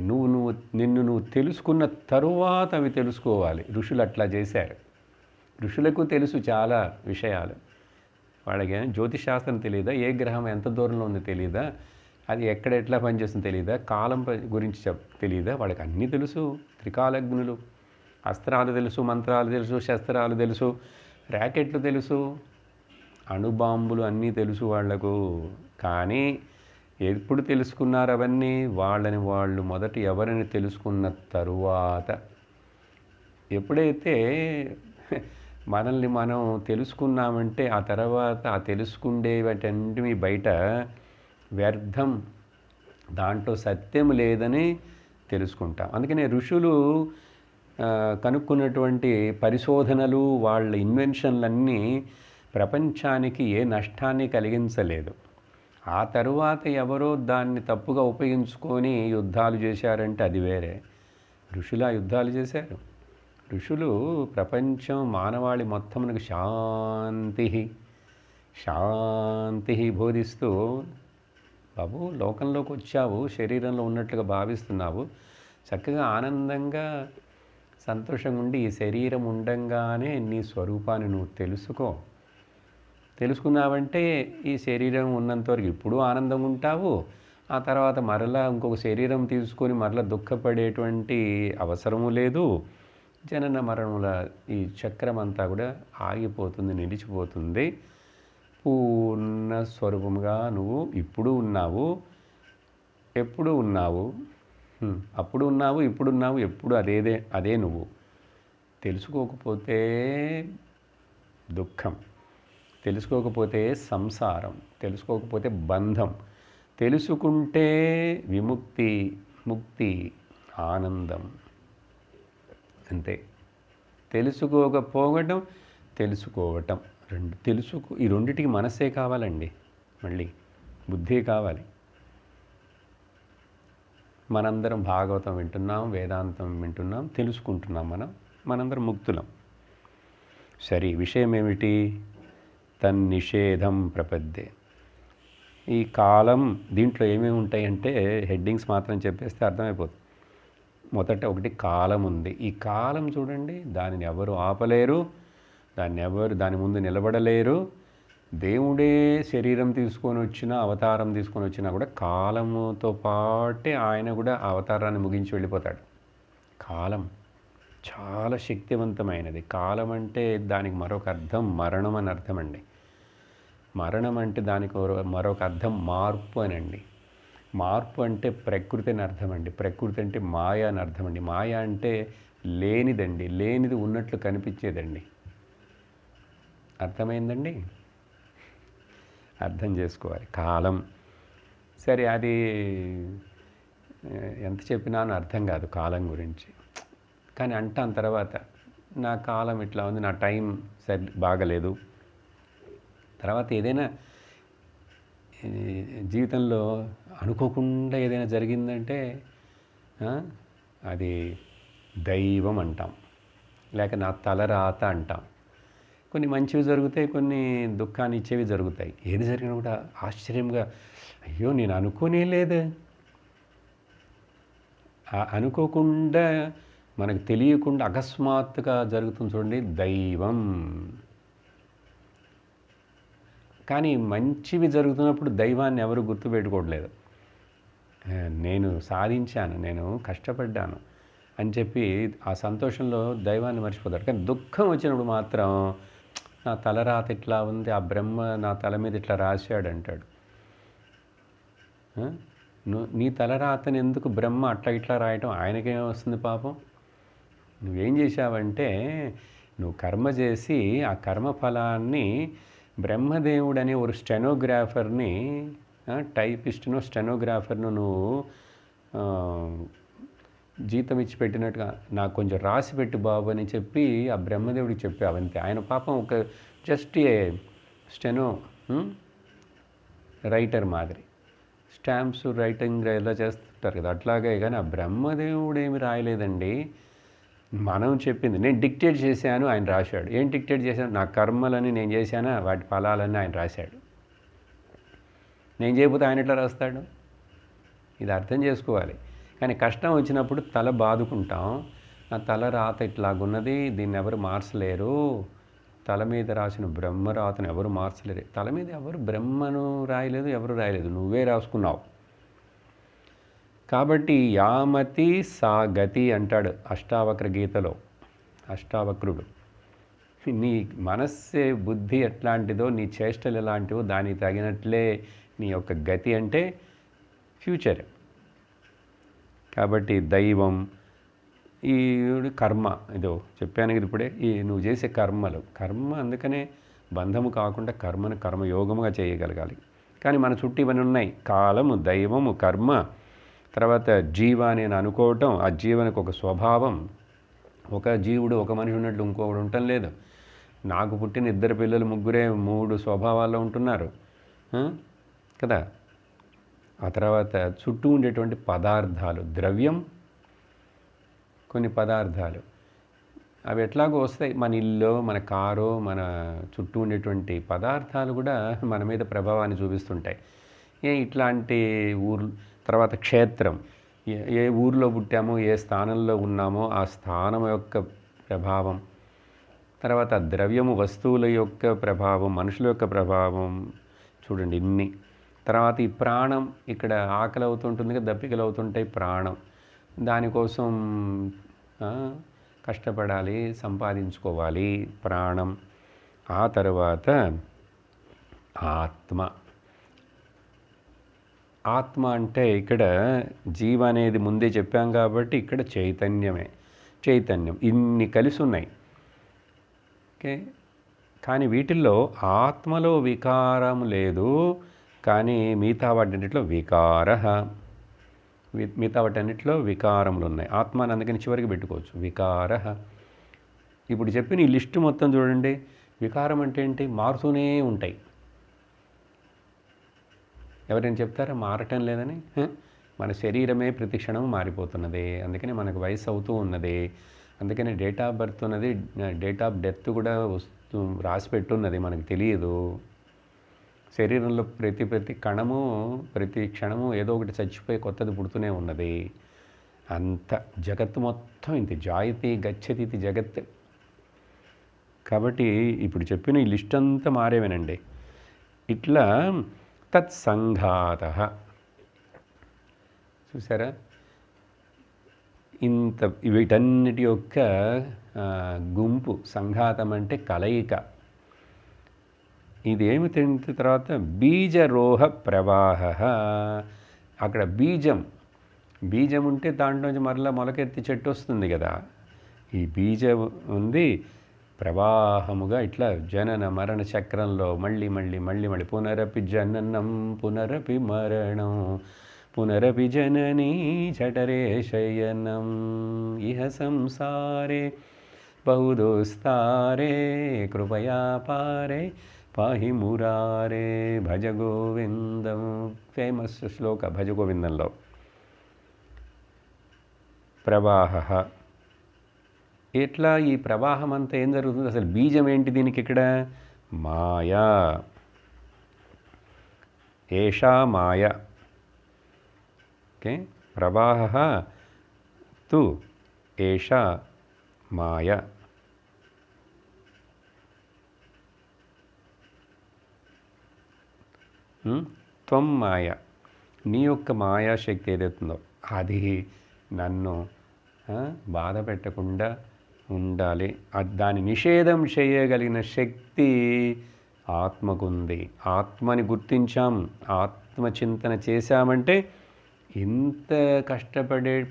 నిన్ను నువ్వు తెలుసుకున్న తరువాత అవి తెలుసుకోవాలి. ఋషులు అట్లా చేశారు. ఋషులకు తెలుసు చాలా విషయాలు. వాళ్ళకి జ్యోతిషాస్త్రం తెలియదా, ఏ గ్రహం ఎంత దూరంలో ఉందో తెలియదా, అది ఎక్కడ ఎట్లా పనిచేస్తుందో తెలియదా, కాలం గురించి తెలియదా, వాళ్ళకి అన్నీ తెలుసు. త్రికాలజ్ఞులు. అస్త్రాలు తెలుసు, మంత్రాలు తెలుసు, శస్త్రాలు తెలుసు, ర్యాకెట్లు తెలుసు, అణుబాంబులు అన్నీ తెలుసు వాళ్లకు. కానీ ఎప్పుడు తెలుసుకున్నారు అవన్నీ? వాళ్ళని వాళ్ళు మొదట ఎవరిని తెలుసుకున్న తరువాత. ఎప్పుడైతే మనల్ని మనం తెలుసుకున్నామంటే ఆ తర్వాత ఆ తెలుసుకుండేవటన్నిటివి బయట వ్యర్థం, దాంట్లో సత్యం లేదని తెలుసుకుంటాం. అందుకనే ఋషులు కనుక్కున్నటువంటి పరిశోధనలు, వాళ్ళ ఇన్వెన్షన్లన్నీ ప్రపంచానికి ఏ నష్టాన్ని కలిగించలేదు. ఆ తరువాత ఎవరో దాన్ని తప్పుగా ఉపయోగించుకొని యుద్ధాలు చేశారంటే అది వేరే. ఋషులు ఆ యుద్ధాలు చేశారు. ఋషులు ప్రపంచం మానవాళి మొత్తమునకు శాంతి శాంతి బోధిస్తూ, బాబు లోకంలోకి వచ్చావు, శరీరంలో ఉన్నట్లుగా భావిస్తున్నావు, చక్కగా ఆనందంగా సంతోషంగా ఉండి ఈ శరీరం ఉండంగానే నీ స్వరూపాన్ని నువ్వు తెలుసుకున్నావంటే ఈ శరీరం ఉన్నంతవరకు ఇప్పుడు ఆనందంగా ఉంటావు. ఆ తర్వాత మరలా ఇంకొక శరీరం తీసుకొని మరలా దుఃఖపడేటువంటి అవసరము లేదు. జనన మరణముల ఈ చక్రం అంతా కూడా ఆగిపోతుంది, నిలిచిపోతుంది. పూర్ణ స్వరూపముగా నువ్వు ఇప్పుడు ఉన్నావు, ఎప్పుడు ఉన్నావు, అప్పుడు ఉన్నావు, ఇప్పుడున్నావు, ఎప్పుడు అదే నువ్వు. తెలుసుకోకపోతే దుఃఖం, తెలుసుకోకపోతే సంసారం, తెలుసుకోకపోతే బంధం, తెలుసుకుంటే విముక్తి, ముక్తి, ఆనందం. అంతే. తెలుసుకోవటం ఈ రెండిటికి మనస్సే కావాలండి. మళ్ళీ బుద్ధే కావాలి. మనందరం భాగవతం వింటున్నాం, వేదాంతం వింటున్నాం, తెలుసుకుంటున్నాం. మనందరం ముక్తులం. సరే, విషయం ఏమిటి? తన్నిషేధం ప్రపద్యే. ఈ కాలం దీంట్లో ఏమేమి ఉంటాయంటే హెడ్డింగ్స్ మాత్రం చెప్పేస్తే అర్థమైపోతుంది. మొదట ఒకటి కాలం ఉంది. ఈ కాలం చూడండి, దానిని ఎవరు ఆపలేరు, దాని ముందు నిలబడలేరు. దేవుడే శరీరం తీసుకొని వచ్చినా, అవతారం తీసుకొని వచ్చినా కూడా కాలముతో పాటే ఆయన కూడా అవతారాన్ని ముగించి వెళ్ళిపోతాడు. కాలం చాలా శక్తివంతమైనది. కాలం అంటే దానికి మరొక అర్థం మరణం అని అర్థం అండి. మరణం అంటే దానికి మరొక అర్థం మార్పు అనండి. మార్పు అంటే ప్రకృతి అని అర్థం అండి. ప్రకృతి అంటే మాయ అని అర్థం అండి. మాయ అంటే లేనిదండి, లేనిది ఉన్నట్లు కనిపించేదండి. అర్థమైందండి? అర్థం చేసుకోవాలి. కాలం సరే, అది ఎంత చెప్పినానో అర్థం కాదు కాలం గురించి. కానీ అంటాను తర్వాత, నా కాలం ఇట్లా ఉంది, నా టైం బాగలేదు. తర్వాత ఏదైనా జీవితంలో అనుకోకుండా ఏదైనా జరిగిందంటే అది దైవం అంటాం, లేక నా తలరాత అంటాం. కొన్ని మంచివి జరుగుతాయి, కొన్ని దుఃఖాన్ని ఇచ్చేవి జరుగుతాయి. ఏది జరిగినా కూడా ఆశ్చర్యంగా, అయ్యో నేను అనుకోనే లేదు. అనుకోకుండా మనకు తెలియకుండా అకస్మాత్తుగా జరుగుతుంది చూడండి, దైవం. కానీ మంచివి జరుగుతున్నప్పుడు దైవాన్ని ఎవరు గుర్తుపెట్టుకోవట్లేదు. నేను సాధించాను, నేను కష్టపడ్డాను అని చెప్పి ఆ సంతోషంలో దైవాన్ని మర్చిపోతాడు. కానీ దుఃఖం వచ్చినప్పుడు మాత్రం నా తలరాత ఇట్లా ఉంది, ఆ బ్రహ్మ నా తల మీద ఇట్లా రాశాడు అంటాడు. నీ తలరాతని ఎందుకు బ్రహ్మ అట్లా ఇట్లా రాయటం? ఆయనకేం వస్తుంది పాపం? నువ్వేం చేశావంటే, నువ్వు కర్మ చేసి ఆ కర్మ ఫలాన్ని బ్రహ్మదేవుడనే ఒక స్టెనోగ్రాఫర్ని, టైపిస్ట్ను స్టెనోగ్రాఫర్ను నువ్వు జీతం ఇచ్చి పెట్టినట్టుగా నాకు కొంచెం రాసి పెట్టి బాబు అని చెప్పి ఆ బ్రహ్మదేవుడికి చెప్పావంతే. ఆయన పాపం ఒక జస్ట్ ఏ స్టెనో రైటర్ మాదిరి, స్టాంప్స్ రైటింగ్ ఎలా చేస్తుంటారు కదా, అట్లాగే. కానీ ఆ బ్రహ్మదేవుడు ఏమి రాయలేదండి. మనం చెప్పింది నేను డిక్టేట్ చేశాను, ఆయన రాశాడు. ఏం డిక్టేట్ చేశాను? నా కర్మలని నేను చేశానా, వాటి ఫలాలని ఆయన రాశాడు. నేను చేయకపోతే ఆయన ఎట్లా రాస్తాడు? ఇది అర్థం చేసుకోవాలి. కానీ కష్టం వచ్చినప్పుడు తల బాదుకుంటాం. నా తల రాత ఇట్లాగున్నది, దీన్ని ఎవరు మార్చలేరు, తల మీద రాసిన బ్రహ్మ రాతను ఎవరు మార్చలేరు. తల మీద ఎవరు బ్రహ్మను రాయలేదు, ఎవరు రాయలేదు, నువ్వే రాసుకున్నావు. కాబట్టి యామతి సా గతి అంటాడు అష్టావక్ర గీతలో అష్టావక్రుడు. నీ మనస్సే బుద్ధి ఎట్లాంటిదో, నీ చేష్టలు ఎలాంటివో దానికి తగినట్లే నీ యొక్క గతి అంటే ఫ్యూచర్. కాబట్టి దైవం, ఈ కర్మ, ఇదో చెప్పాను కదా ఇప్పుడే, ఈ నువ్వు చేసే కర్మ అందుకనే బంధము కాకుండా కర్మను కర్మయోగముగా చేయగలగాలి. కానీ మన చుట్టూ ఇవన్నీ ఉన్నాయి: కాలము, దైవము, కర్మ, తర్వాత జీవ అని అనుకోవటం. ఆ జీవనకు ఒక స్వభావం, ఒక జీవుడు ఒక మనిషి ఉన్నట్లు ఇంకొకడు ఉండటం లేదు. నాకు పుట్టిన 2 పిల్లలు, 3 స్వభావాల్లో ఉంటున్నారు కదా. ఆ తర్వాత చుట్టూ ఉండేటువంటి పదార్థాలు, ద్రవ్యం, కొన్ని పదార్థాలు, అవి ఎట్లాగో వస్తాయి. మన ఇల్లు, మన కారో, మన చుట్టూ ఉండేటువంటి పదార్థాలు కూడా మన మీద ప్రభావాన్ని చూపిస్తుంటాయి. ఇట్లాంటి ఊరు తర్వాత క్షేత్రం, ఏ ఊరిలో పుట్టామో, ఏ స్థానంలో ఉన్నామో ఆ స్థానం యొక్క ప్రభావం, తర్వాత ద్రవ్యము, వస్తువుల యొక్క ప్రభావం, మనుషుల యొక్క ప్రభావం, చూడండి ఇన్ని. తర్వాత ఈ ప్రాణం, ఇక్కడ ఆకలి అవుతుంటుంది కదా, దప్పికలు అవుతుంటాయి, ప్రాణం. దానికోసం కష్టపడాలి, సంపాదించుకోవాలి, ప్రాణం. ఆ తర్వాత ఆత్మ. ఆత్మ అంటే ఇక్కడ జీవ అనేది ముందే చెప్పాం కాబట్టి ఇక్కడ చైతన్యమే. చైతన్యం ఇన్ని కలిసి ఉన్నాయి. ఓకే, కానీ వీటిల్లో ఆత్మలో వికారం లేదు, కానీ మిగతా వాటన్నిటిలో వాటన్నిటిలో వికారములు ఉన్నాయి. ఆత్మ అని అందుకని చివరికి పెట్టుకోవచ్చు, వికార. ఇప్పుడు చెప్పిన ఈ లిస్టు మొత్తం చూడండి. వికారం అంటే ఏంటి? మారుతూనే ఉంటాయి. ఎవరైనా చెప్తారా మారటం లేదని? మన శరీరమే ప్రతి క్షణం మారిపోతున్నది, అందుకని మనకు వయసు అవుతూ ఉన్నది, అందుకని డేట్ ఆఫ్ బర్త్ ఉన్నది, డేట్ ఆఫ్ డెత్ కూడా రాసి పెట్టున్నది, మనకు తెలియదు. శరీరంలో ప్రతి కణము, ప్రతి క్షణము ఏదో ఒకటి చచ్చిపోయి కొత్తది పుడుతూనే ఉన్నది. అంత జగత్తు మొత్తం ఇంత జాయతి గచ్చతి ఇది జగత్. కాబట్టి ఇప్పుడు చెప్పిన ఈ లిస్ట్ అంతా మారేవేనండి. ఇట్లా తత్సంఘాత, చూసారా? ఇంత వీటన్నిటి యొక్క గుంపు. సంఘాతం అంటే కలయిక. ఇదేమి తింటే తర్వాత బీజరోహ ప్రవాహ. అక్కడ బీజం ఉంటే దాంట్లోంచి మరలా మొలకెత్తి చెట్టు వస్తుంది కదా. ఈ బీజం ఉంది, ప్రవాహముగా ఇట్లా జనన మరణ చక్రంలో మళ్ళీ పునరపి జననం పునరపి మరణం పునరపి జననీ జఠరే శయనం ఇహ సంసారే బహుదోస్తారే కృపయా పారే పాహి మురారే భజ గోవిందం. ఫేమస్ శ్లోక భజ గోవిందంలో. ప్రవాహ. ఎట్లా ఈ ప్రవాహం అంతా ఏం జరుగుతుంది? అసలు బీజం ఏంటి దీనికి? ఇక్కడ మాయా. ఏషా మాయ. ఓకే, ప్రవాహ తు ఏషా మాయ. త్వం మాయ. నీ యొక్క మాయాశక్తి ఏదైతుందో అది నన్ను బాధ పెట్టకుండా ఉండాలి. దాని నిషేధం చేయగలిగిన శక్తి ఆత్మకుంది. ఆత్మని గుర్తించాం, ఆత్మచింతన చేశామంటే ఇంత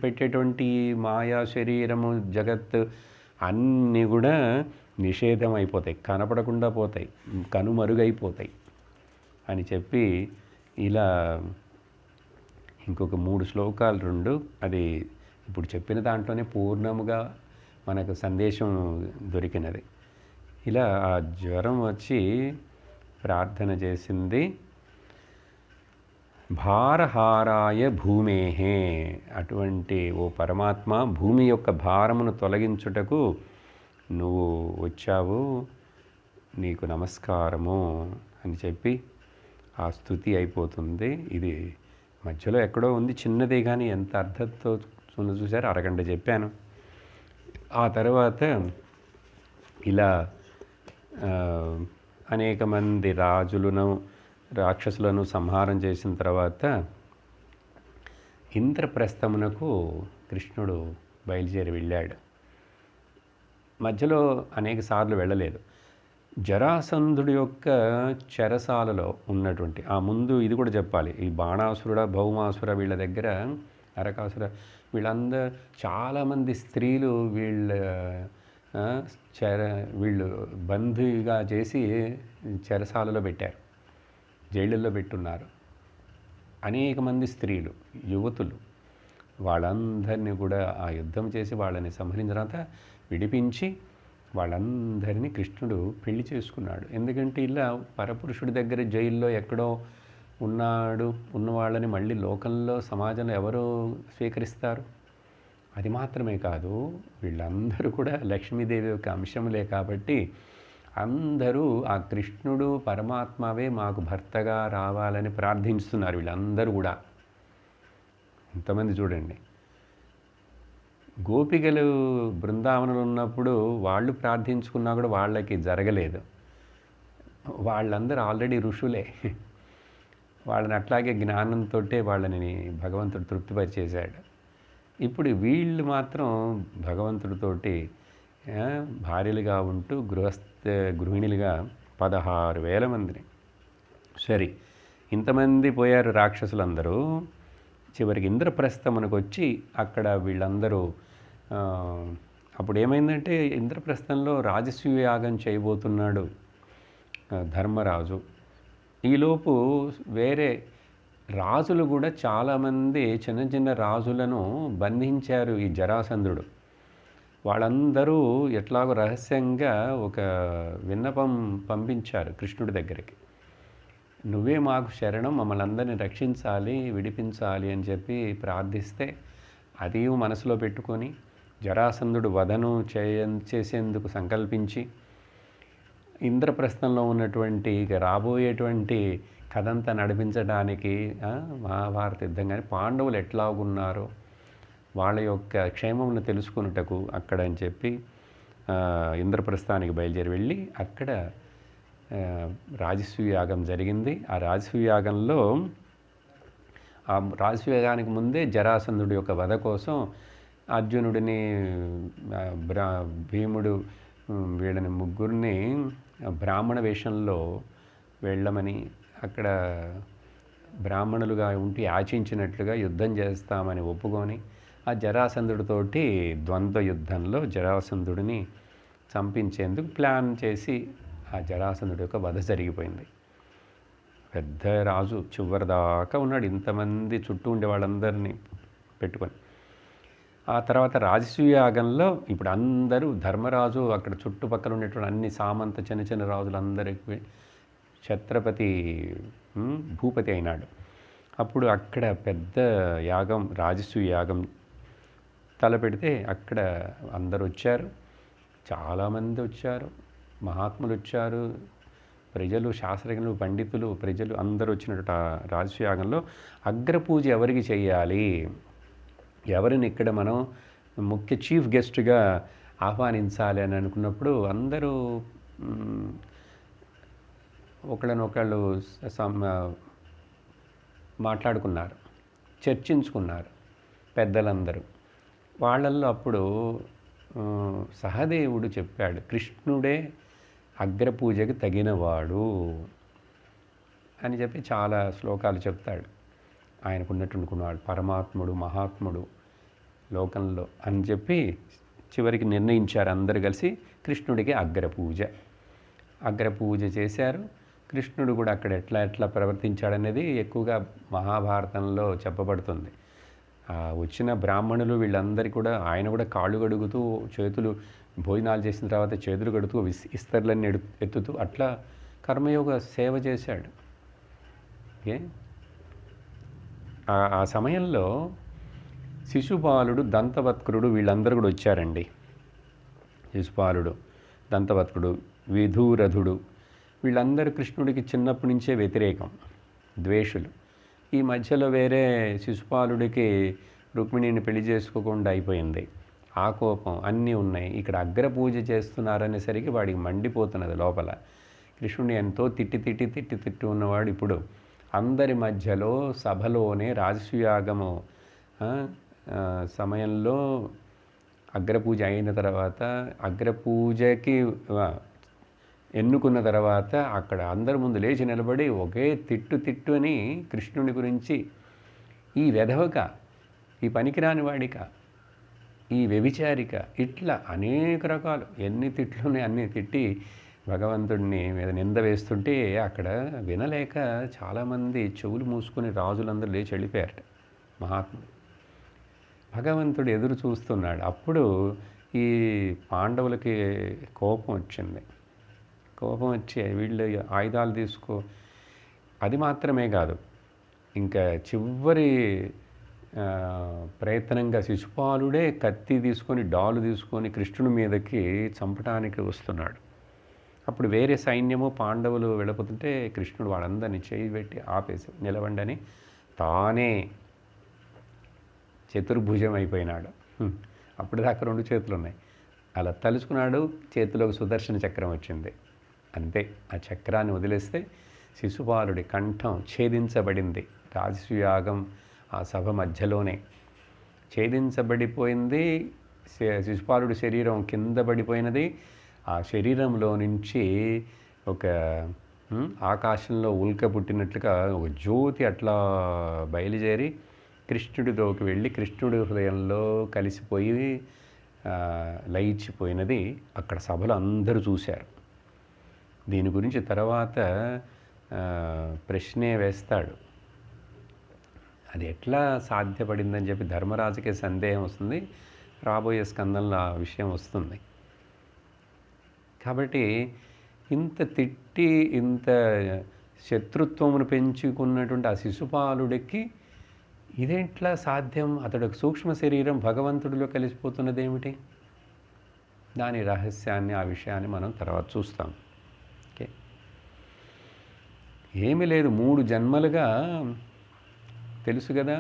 పెట్టేటువంటి మాయా శరీరము, జగత్ అన్నీ కూడా నిషేధం అయిపోతాయి, కనపడకుండా పోతాయి, కనుమరుగైపోతాయి అని చెప్పి ఇలా ఇంకొక 3 శ్లోకాలు 2 అది ఇప్పుడు చెప్పిన దాంట్లోనే పూర్ణముగా మనకు సందేశం దొరికినది. ఇలా ఆ జ్వరం వచ్చి ప్రార్థన చేసింది. భారహారాయ భూమేహే. అటువంటి ఓ పరమాత్మ, భూమి యొక్క భారమును తొలగించుటకు నువ్వు వచ్చావు, నీకు నమస్కారము అని చెప్పి ఆ స్తుతి అయిపోతుంది. ఇది మధ్యలో ఎక్కడో ఉంది, చిన్నదే కానీ ఎంత అర్థంతో చూసారు. అరగంట చెప్పాను. ఆ తర్వాత ఇలా అనేక మంది రాజులను, రాక్షసులను సంహారం చేసిన తర్వాత ఇంద్రప్రస్థమునకు కృష్ణుడు బయలుదేరి వెళ్ళాడు. మధ్యలో అనేక సార్లు వెళ్ళలేదు. జరాసంధుడి యొక్క చెరసాలలో ఉన్నటువంటి ఆ ముందు ఇది కూడా చెప్పాలి. ఈ బాణాసురుడ, భౌమాసుర వీళ్ళ దగ్గర, నరకాసుర వీళ్ళందరూ చాలామంది స్త్రీలు వీళ్ళు బందీగా చేసి చెరసాలలో పెట్టారు, జైళ్ళల్లో పెట్టున్నారు. అనేక మంది స్త్రీలు, యువతులు, వాళ్ళందరినీ కూడా ఆ యుద్ధం చేసి వాళ్ళని సంహరించిన తర్వాత విడిపించి వాళ్ళందరినీ కృష్ణుడు పెళ్లి చేసుకున్నాడు. ఎందుకంటే ఇలా పరపురుషుడి దగ్గర జైల్లో ఎక్కడో ఉన్న వాళ్ళని మళ్ళీ లోకంలో, సమాజంలో ఎవరు స్వీకరిస్తారు? అది మాత్రమే కాదు, వీళ్ళందరూ కూడా లక్ష్మీదేవి యొక్క అంశములే కాబట్టి అందరూ ఆ కృష్ణుడు పరమాత్మవే మాకు భర్తగా రావాలని ప్రార్థిస్తున్నారు వీళ్ళందరూ కూడా. ఇంతమంది చూడండి. గోపికలు బృందావనంలో ఉన్నప్పుడు వాళ్ళు ప్రార్థించుకున్నా కూడా వాళ్ళకి జరగలేదు. వాళ్ళందరూ ఆల్రెడీ ఋషులే. వాళ్ళని అట్లాగే జ్ఞానంతోటే వాళ్ళని భగవంతుడు తృప్తిపరిచేశాడు. ఇప్పుడు వీళ్ళు మాత్రం భగవంతుడితోటి భార్యలుగా ఉంటూ గృహిణులుగా 16,000 మందిని. సరే, ఇంతమంది పోయారు రాక్షసులందరూ. చివరికి ఇంద్రప్రస్థమునకు వచ్చి అక్కడ వీళ్ళందరూ అప్పుడు ఏమైందంటే ఇంద్రప్రస్థంలో రాజసూయ యాగం చేయబోతున్నాడు ధర్మరాజు. ఈలోపు వేరే రాజులు కూడా చాలామంది చిన్న చిన్న రాజులను బంధించారు ఈ జరాసంధుడు. వాళ్ళందరూ ఎట్లాగో రహస్యంగా ఒక విన్నపం పంపించారు కృష్ణుడి దగ్గరికి. నువ్వే మాకు శరణం, మమ్మల్ని అందరినీ రక్షించాలి, విడిపించాలి అని చెప్పి ప్రార్థిస్తే అది మనసులో పెట్టుకొని జరాసంధుడు వధను చేసేందుకు సంకల్పించి ఇంద్రప్రస్థంలో ఉన్నటువంటి ఇక రాబోయేటువంటి కథంతా నడిపించడానికి మహాభారత యుద్ధం కానీ పాండవులు ఎట్లాగున్నారో వాళ్ళ యొక్క క్షేమమును తెలుసుకున్నటకు అక్కడ అని చెప్పి ఇంద్రప్రస్థానికి బయలుదేరి వెళ్ళి అక్కడ రాజసూయ యాగం జరిగింది. ఆ రాజసూయ యాగంలో ఆ రాజసూయ యాగానికి ముందే జరాసంధుడి యొక్క వధ కోసం అర్జునుడిని భీముడు వీళ్ళని ముగ్గురిని బ్రాహ్మణ వేషంలో వెళ్ళమని అక్కడ బ్రాహ్మణులుగా ఉండి ఆచించినట్లుగా యుద్ధం చేస్తామని ఒప్పుకొని ఆ జరాసంధుడితోటి ద్వంద్వ యుద్ధంలో జరాసంధుడిని చంపించేందుకు ప్లాన్ చేసి ఆ జరాసంధుడి యొక్క వధ జరిగిపోయింది. పెద్ద రాజు చివరిదాకా ఉన్నాడు, ఇంతమంది చుట్టూ ఉండే వాళ్ళందరినీ పెట్టుకొని. ఆ తర్వాత రాజసూయ యాగంలో ఇప్పుడు అందరూ ధర్మరాజు అక్కడ చుట్టుపక్కల ఉండేటువంటి అన్ని సామంత చిన్న చిన్న రాజులందరికీ ఛత్రపతి భూపతి అయినాడు. అప్పుడు అక్కడ పెద్ద యాగం రాజసూయ యాగం తలపెడితే అక్కడ అందరూ వచ్చారు, చాలామంది వచ్చారు, మహాత్ములు వచ్చారు, ప్రజలు, శాస్త్రజ్ఞులు, పండితులు, ప్రజలు అందరూ వచ్చినట్టు రాజసూయ యాగంలో అగ్రపూజ ఎవరికి చేయాలి, ఎవరిని ఇక్కడ మనం ముఖ్య చీఫ్ గెస్ట్గా ఆహ్వానించాలి అని అనుకున్నప్పుడు అందరూ ఒకళ్ళనొకళ్ళు మాట్లాడుకున్నారు, చర్చించుకున్నారు పెద్దలందరూ. వాళ్ళల్లో అప్పుడు సహదేవుడు చెప్పాడు, కృష్ణుడే అగ్రపూజకి తగినవాడు అని చెప్పి చాలా శ్లోకాలు చెప్తాడు. ఆయనకున్నట్టుకున్నాడు పరమాత్ముడు, మహాత్ముడు లోకంలో అని చెప్పి చివరికి నిర్ణయించారు అందరు కలిసి కృష్ణుడికి అగ్రపూజ చేశారు. కృష్ణుడు కూడా అక్కడ ఎట్లా ప్రవర్తించాడనేది ఎక్కువగా మహాభారతంలో చెప్పబడుతుంది. వచ్చిన బ్రాహ్మణులు వీళ్ళందరికీ కూడా ఆయన కూడా కాళ్ళు గడుగుతూ, చేతులు భోజనాలు చేసిన తర్వాత చేతులు గడుతూ ఇస్తర్లన్నీ ఎత్తుతూ అట్లా కర్మయోగ సేవ చేశాడు. ఓకే, ఆ సమయంలో శిశుపాలుడు, దంతవత్కరుడు వీళ్ళందరూ కూడా వచ్చారండి. శిశుపాలుడు, దంతవత్కుడు, విధూరథుడు వీళ్ళందరూ కృష్ణుడికి చిన్నప్పటి నుంచే వ్యతిరేకం, ద్వేషులు. ఈ మధ్యలో వేరే శిశుపాలుడికి రుక్మిణిని పెళ్లి చేసుకోకుండా అయిపోయింది, ఆ కోపం అన్నీ ఉన్నాయి. ఇక్కడ అగ్రపూజ చేస్తున్నారనేసరికి వాడికి మండిపోతున్నది లోపల. కృష్ణుడిని ఎంతో తిట్టి ఉన్నవాడు ఇప్పుడు అందరి మధ్యలో సభలోనే రాజసూయాగము సమయంలో అగ్రపూజ అయిన తర్వాత, అగ్రపూజకి ఎన్నుకున్న తర్వాత అక్కడ అందరి ముందు లేచి నిలబడి ఒకే తిట్టు అని కృష్ణుని గురించి, ఈ వెధవక, ఈ పనికిరాని వాడిక, ఈ వ్యభిచారిక, ఇట్లా అనేక రకాలు ఎన్ని తిట్లున్నాయి అన్నీ తిట్టి భగవంతుడిని మీద నింద వేస్తుంటే అక్కడ వినలేక చాలామంది చెవులు మూసుకొని రాజులందరూ లేచి వెళ్ళిపోయారట. మహాత్ముడు భగవంతుడు ఎదురు చూస్తున్నాడు. అప్పుడు ఈ పాండవులకి కోపం వచ్చింది. కోపం వచ్చి వీళ్ళు ఆయుధాలు తీసుకో, అది మాత్రమే కాదు, ఇంకా చివరి ప్రయత్నంగా శిశుపాలుడే కత్తి తీసుకొని డాలు తీసుకొని కృష్ణుడి మీదకి చంపడానికి వస్తున్నాడు. అప్పుడు వేరే సైన్యము పాండవులు వెళ్ళిపోతుంటే కృష్ణుడు వాళ్ళందరినీ చేయి పెట్టి ఆపేసి నిలవండని తానే చతుర్భుజం అయిపోయినాడు. అప్పుడు దాకా 2 చేతులు ఉన్నాయి. అలా తలుచుకున్నాడు, చేతిలోకి సుదర్శన చక్రం వచ్చింది. అంతే, ఆ చక్రాన్ని వదిలేస్తే శిశుపాలుడి కంఠం ఛేదించబడింది. రాజసూయాగం ఆ సభ మధ్యలోనే ఛేదించబడిపోయింది. శిశుపాలుడి శరీరం కింద పడిపోయినది. ఆ శరీరంలో నుంచి ఒక ఆకాశంలో ఉల్క పుట్టినట్లుగా ఒక జ్యోతి అట్లా బయలుదేరి కృష్ణుడిలోకి వెళ్ళి కృష్ణుడి హృదయంలో కలిసిపోయి లయించిపోయినది అక్కడ సభలో అందరూ చూశారు. దీని గురించి తర్వాత ప్రశ్నే వేస్తాడు. అది ఎట్లా సాధ్యపడిందని చెప్పి ధర్మరాజుకే సందేహం వస్తుంది. రాబోయే స్కందంలో ఆ విషయం వస్తుంది. కాబట్టి ఇంత తిట్టి ఇంత శత్రుత్వమును పెంచుకున్నటువంటి ఆ శిశుపాలుడికి ఇదేంట్లా సాధ్యం? అతడు సూక్ష్మ శరీరం భగవంతుడిలో కలిసిపోతున్నది ఏమిటి? దాని రహస్యాన్ని, ఆ విషయాన్ని మనం తర్వాత చూస్తాం. ఓకే, ఏమీ లేదు. 3 జన్మలుగా తెలుసు కదా,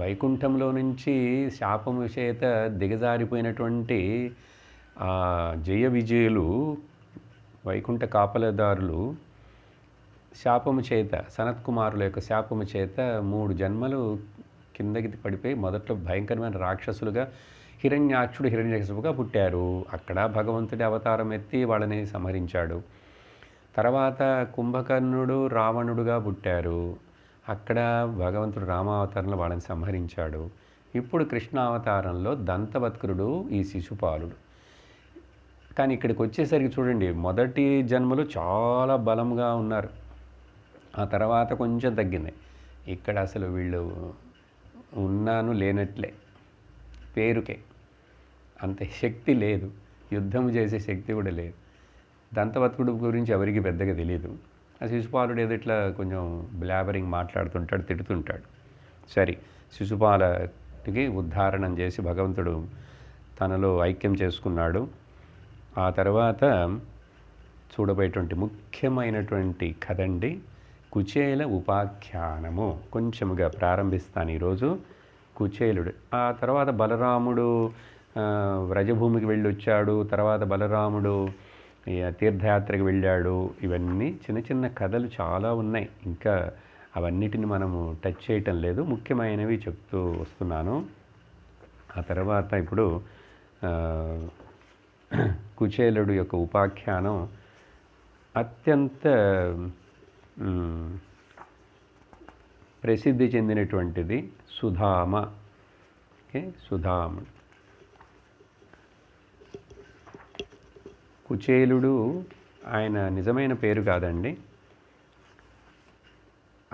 వైకుంఠంలో నుంచి శాపము చేత దిగజారిపోయినటువంటి ఆ జయ విజయులు, వైకుంఠ కాపలదారులు శాపము చేత, సనత్కుమారుల యొక్క శాపము చేత 3 జన్మలు కిందకి పడిపోయి మొదట్లో భయంకరమైన రాక్షసులుగా హిరణ్యాక్షుడు హిరణ్యకశిపుగా పుట్టారు. అక్కడ భగవంతుడి అవతారం ఎత్తి వాళ్ళని సంహరించాడు. తర్వాత కుంభకర్ణుడు రావణుడుగా పుట్టారు. అక్కడ భగవంతుడు రామావతారంలో వాళ్ళని సంహరించాడు. ఇప్పుడు కృష్ణావతారంలో దంతవత్కరుడు ఈ శిశుపాలుడు. కానీ ఇక్కడికి వచ్చేసరికి చూడండి, మొదటి జన్మలు చాలా బలంగా ఉన్నారు, ఆ తర్వాత కొంచెం తగ్గింది. ఇక్కడ అసలు వీళ్ళు ఉన్నాను లేనట్లే, పేరుకే, అంత శక్తి లేదు, యుద్ధం చేసే శక్తి కూడా లేదు. దంతవత్కుడు గురించి ఎవరికి పెద్దగా తెలియదు. ఆ శిశుపాలుడు ఏదో ఇట్లా కొంచెం బ్లాబరింగ్ మాట్లాడుతుంటాడు, తిడుతుంటాడు. సరే, శిశుపాలకి ఉద్ధారణం చేసి భగవంతుడు తనలో ఐక్యం చేసుకున్నాడు. ఆ తర్వాత చూడబోయేటువంటి ముఖ్యమైనటువంటి కథ అండి కుచేల ఉపాఖ్యానము. కొంచెముగా ప్రారంభిస్తాను ఈరోజు. కుచేలుడు, ఆ తర్వాత బలరాముడు వ్రజభూమికి వెళ్ళి వచ్చాడు. తర్వాత బలరాముడు తీర్థయాత్రకు వెళ్ళాడు. ఇవన్నీ చిన్న చిన్న కథలు చాలా ఉన్నాయి. ఇంకా అవన్నిటిని మనము టచ్ చేయటం లేదు, ముఖ్యమైనవి చెప్తూ వస్తున్నాను. ఆ తర్వాత ఇప్పుడు కుచేలుడు యొక్క ఉపాఖ్యానం అత్యంత ప్రసిద్ధి చెందినటువంటిది. సుధామ. ఓకే, సుధాముడు. కుచేలుడు ఆయన నిజమైన పేరు కాదండి.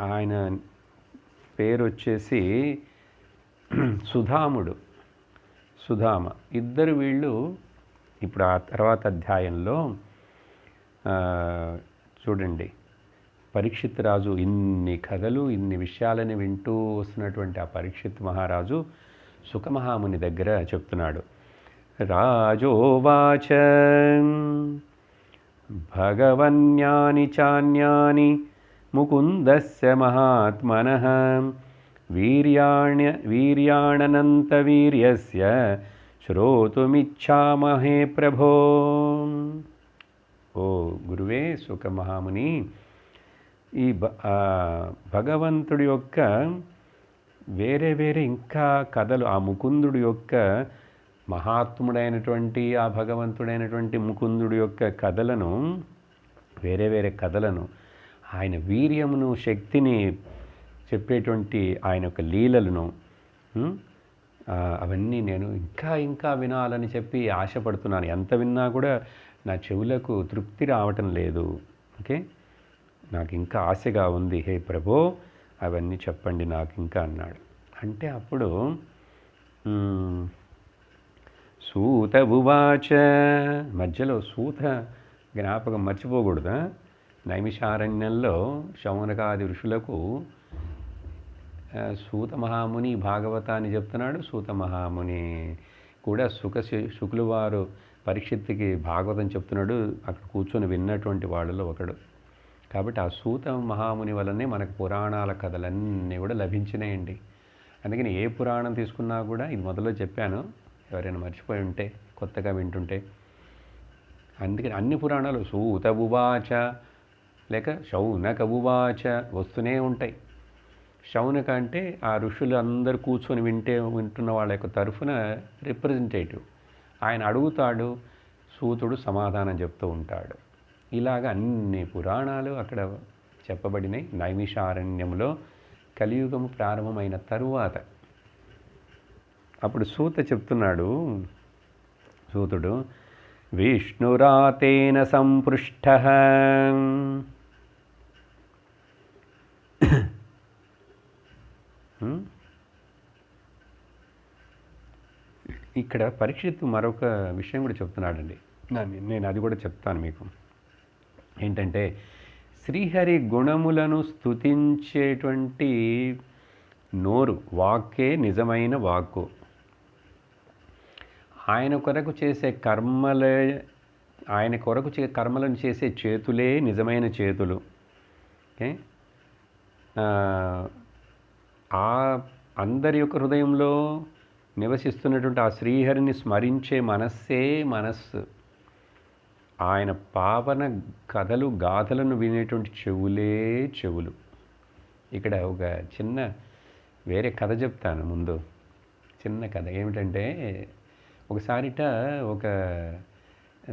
ఆయన పేరు వచ్చేసి సుధాముడు, సుధామ. ఇద్దరు వీళ్ళు ఇప్పుడు ఆ తర్వాత అధ్యాయంలో చూడండి, పరీక్షిత్ రాజు ఇన్ని కథలు ఇన్ని విషయాలని వింటూ వస్తున్నటువంటి ఆ పరీక్షిత్ మహారాజు సుఖమహాముని దగ్గర చెప్తున్నాడు. రాజోవాచ భగవన్యాని చాన్యాని ముకుందస్య మహాత్మనః వీర్యాణనంత వీర్యస్య శ్రోతుమిచ్ఛామహే ప్రభో. ఓ గురువే సుఖమహాముని, ఈ భగవంతుడి యొక్క వేరే వేరే ఇంకా కథలు, ఆ ముకుందుడి యొక్క మహాత్ముడైనటువంటి ఆ భగవంతుడైనటువంటి ముకుందుడి యొక్క కథలను, వేరే వేరే కథలను, ఆయన వీర్యమును శక్తిని చెప్పేటువంటి ఆయన యొక్క లీలలను, అవన్నీ నేను ఇంకా ఇంకా వినాలని చెప్పి ఆశపడుతున్నాను. ఎంత విన్నా కూడా నా చెవులకు తృప్తి రావటం లేదు. ఓకే, నాకు ఇంకా ఆశగా ఉంది. హే ప్రభో, అవన్నీ చెప్పండి నాకు ఇంకా అన్నాడు. అంటే అప్పుడు సూత ఉవాచ, మధ్యలో సూత జ్ఞాపకం మర్చిపోకూడదా. నైమిషారణ్యంలో శౌనకాది ఋషులకు సూత మహాముని భాగవతాన్ని చెప్తున్నాడు. సూత మహాముని కూడా శుకులు వారు పరీక్షిత్తుకి భాగవతం చెప్తున్నాడు. అక్కడ కూర్చొని విన్నటువంటి వాళ్ళలో ఒకడు. కాబట్టి ఆ సూత మహాముని వల్లనే మనకు పురాణాల కథలన్నీ కూడా లభించినాయండి. అందుకని ఏ పురాణం తీసుకున్నా కూడా, ఇది మొదలో చెప్పాను, ఎవరైనా మర్చిపోయి ఉంటే కొత్తగా వింటుంటే, అందుకని అన్ని పురాణాలు సూత ఉవాచ లేక శౌనక ఉవాచ వస్తూనే ఉంటాయి. శౌనక అంటే ఆ ఋషులు అందరు కూర్చొని వింటున్న వాళ్ళ యొక్క తరఫున రిప్రజెంటేటివ్. ఆయన అడుగుతాడు, సూతుడు సమాధానం చెప్తూ ఉంటాడు. ఇలాగ అన్ని పురాణాలు అక్కడ చెప్పబడినాయి. నైమిషారణ్యంలో కలియుగము ప్రారంభమైన తరువాత అప్పుడు సూత చెప్తున్నాడు, సూతుడు, విష్ణురాతేన సంపృష్ట ఇక్కడ పరీక్షిత్తు మరొక విషయం కూడా చెప్తున్నాడండి. నేను అది కూడా చెప్తాను మీకు. ఏంటంటే శ్రీహరి గుణములను స్తుతించేటువంటి నోరు, వాక్కే నిజమైన వాక్కు. ఆయన కొరకు చేసే కర్మలను చేసే చేతులే నిజమైన చేతులు. ఓకే, ఆ అందరి యొక్క హృదయంలో నివసిస్తున్నటువంటి ఆ శ్రీహరిని స్మరించే మనస్సే మనస్సు. ఆయన పావన కథలు గాథలను వినేటువంటి చెవులే చెవులు. ఇక్కడ ఒక చిన్న వేరే కథ చెప్తాను ముందు. చిన్న కథ ఏమిటంటే, ఒకసారిట ఒక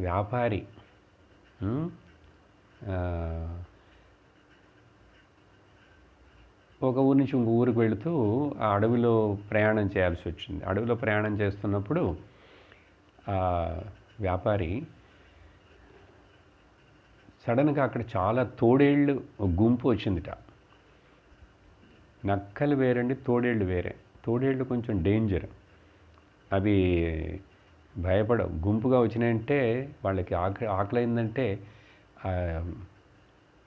వ్యాపారి ఒక ఊరి నుంచి ఇంకో ఊరికి వెళుతూ ఆ అడవిలో ప్రయాణం చేయాల్సి వచ్చింది. అడవిలో ప్రయాణం చేస్తున్నప్పుడు ఆ వ్యాపారి సడన్గా అక్కడ చాలా తోడేళ్ళు గుంపు వచ్చిందిట. నక్కలు వేరండి, తోడేళ్ళు వేరే. తోడేళ్ళు కొంచెం డేంజర్, అవి భయపడవు. గుంపుగా వచ్చినాయంటే వాళ్ళకి ఆకలైందంటే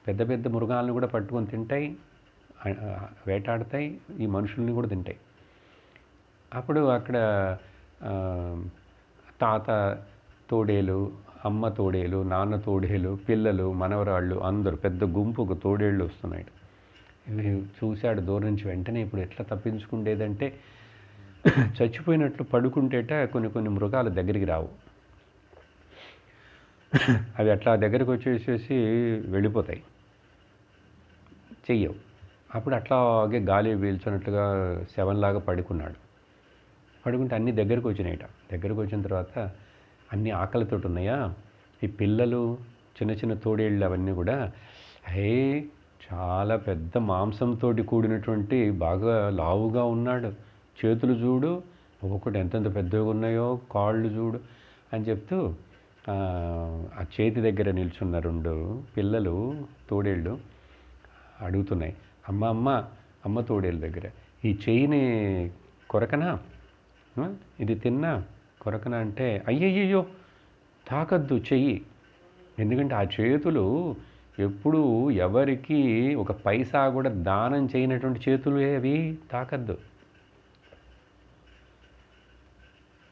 పెద్ద పెద్ద మృగాలను కూడా పట్టుకొని తింటాయి, వేటాడతాయి, ఈ మనుషుల్ని కూడా తింటాయి. అప్పుడు అక్కడ తాత తోడేలు, అమ్మ తోడేలు, నాన్న తోడేలు, పిల్లలు, మనవరాళ్ళు అందరూ పెద్ద గుంపుకు తోడేళ్ళు వస్తున్నాయి. ఇవి చూశాడు దూరం నుంచి. వెంటనే ఇప్పుడు ఎట్లా తప్పించుకుండేదంటే, చచ్చిపోయినట్లు పడుకుంటేట కొన్ని మృగాలు దగ్గరికి రావు, అవి అట్లా దగ్గరికి వచ్చేసేసి వెళ్ళిపోతాయి, చెయ్యవు. అప్పుడు అట్లాగే గాలి పీల్చినట్లుగా శవంలాగా పడుకున్నాడు. పడుకుంటే అన్నీ దగ్గరికి వచ్చినాయిట. దగ్గరికి వచ్చిన తర్వాత అన్నీ ఆకలితో ఉన్నాయా, ఈ పిల్లలు, చిన్న చిన్న తోడేళ్ళు అవన్నీ కూడా చాలా పెద్ద మాంసంతో కూడినటువంటి బాగా లావుగా ఉన్నాడు, చేతులు చూడు ఒక్కొక్కటి ఎంతెంత పెద్దగా ఉన్నాయో, కాళ్ళు చూడు అని చెప్తూ ఆ చేతి దగ్గర నిల్చున్న 2 పిల్లలు తోడేళ్ళు అడుగుతున్నాయి, అమ్మ తోడేళ్ళ దగ్గర, ఈ చెయ్యిని కొరకనా, ఇది తిన్నా కొరకనా అంటే, అయ్యయ్యో తాకద్దు చెయ్యి, ఎందుకంటే ఆ చేతులు ఎప్పుడు ఎవరికి ఒక పైసా కూడా దానం చేయనటువంటి చేతులు అవి, తాకద్దు.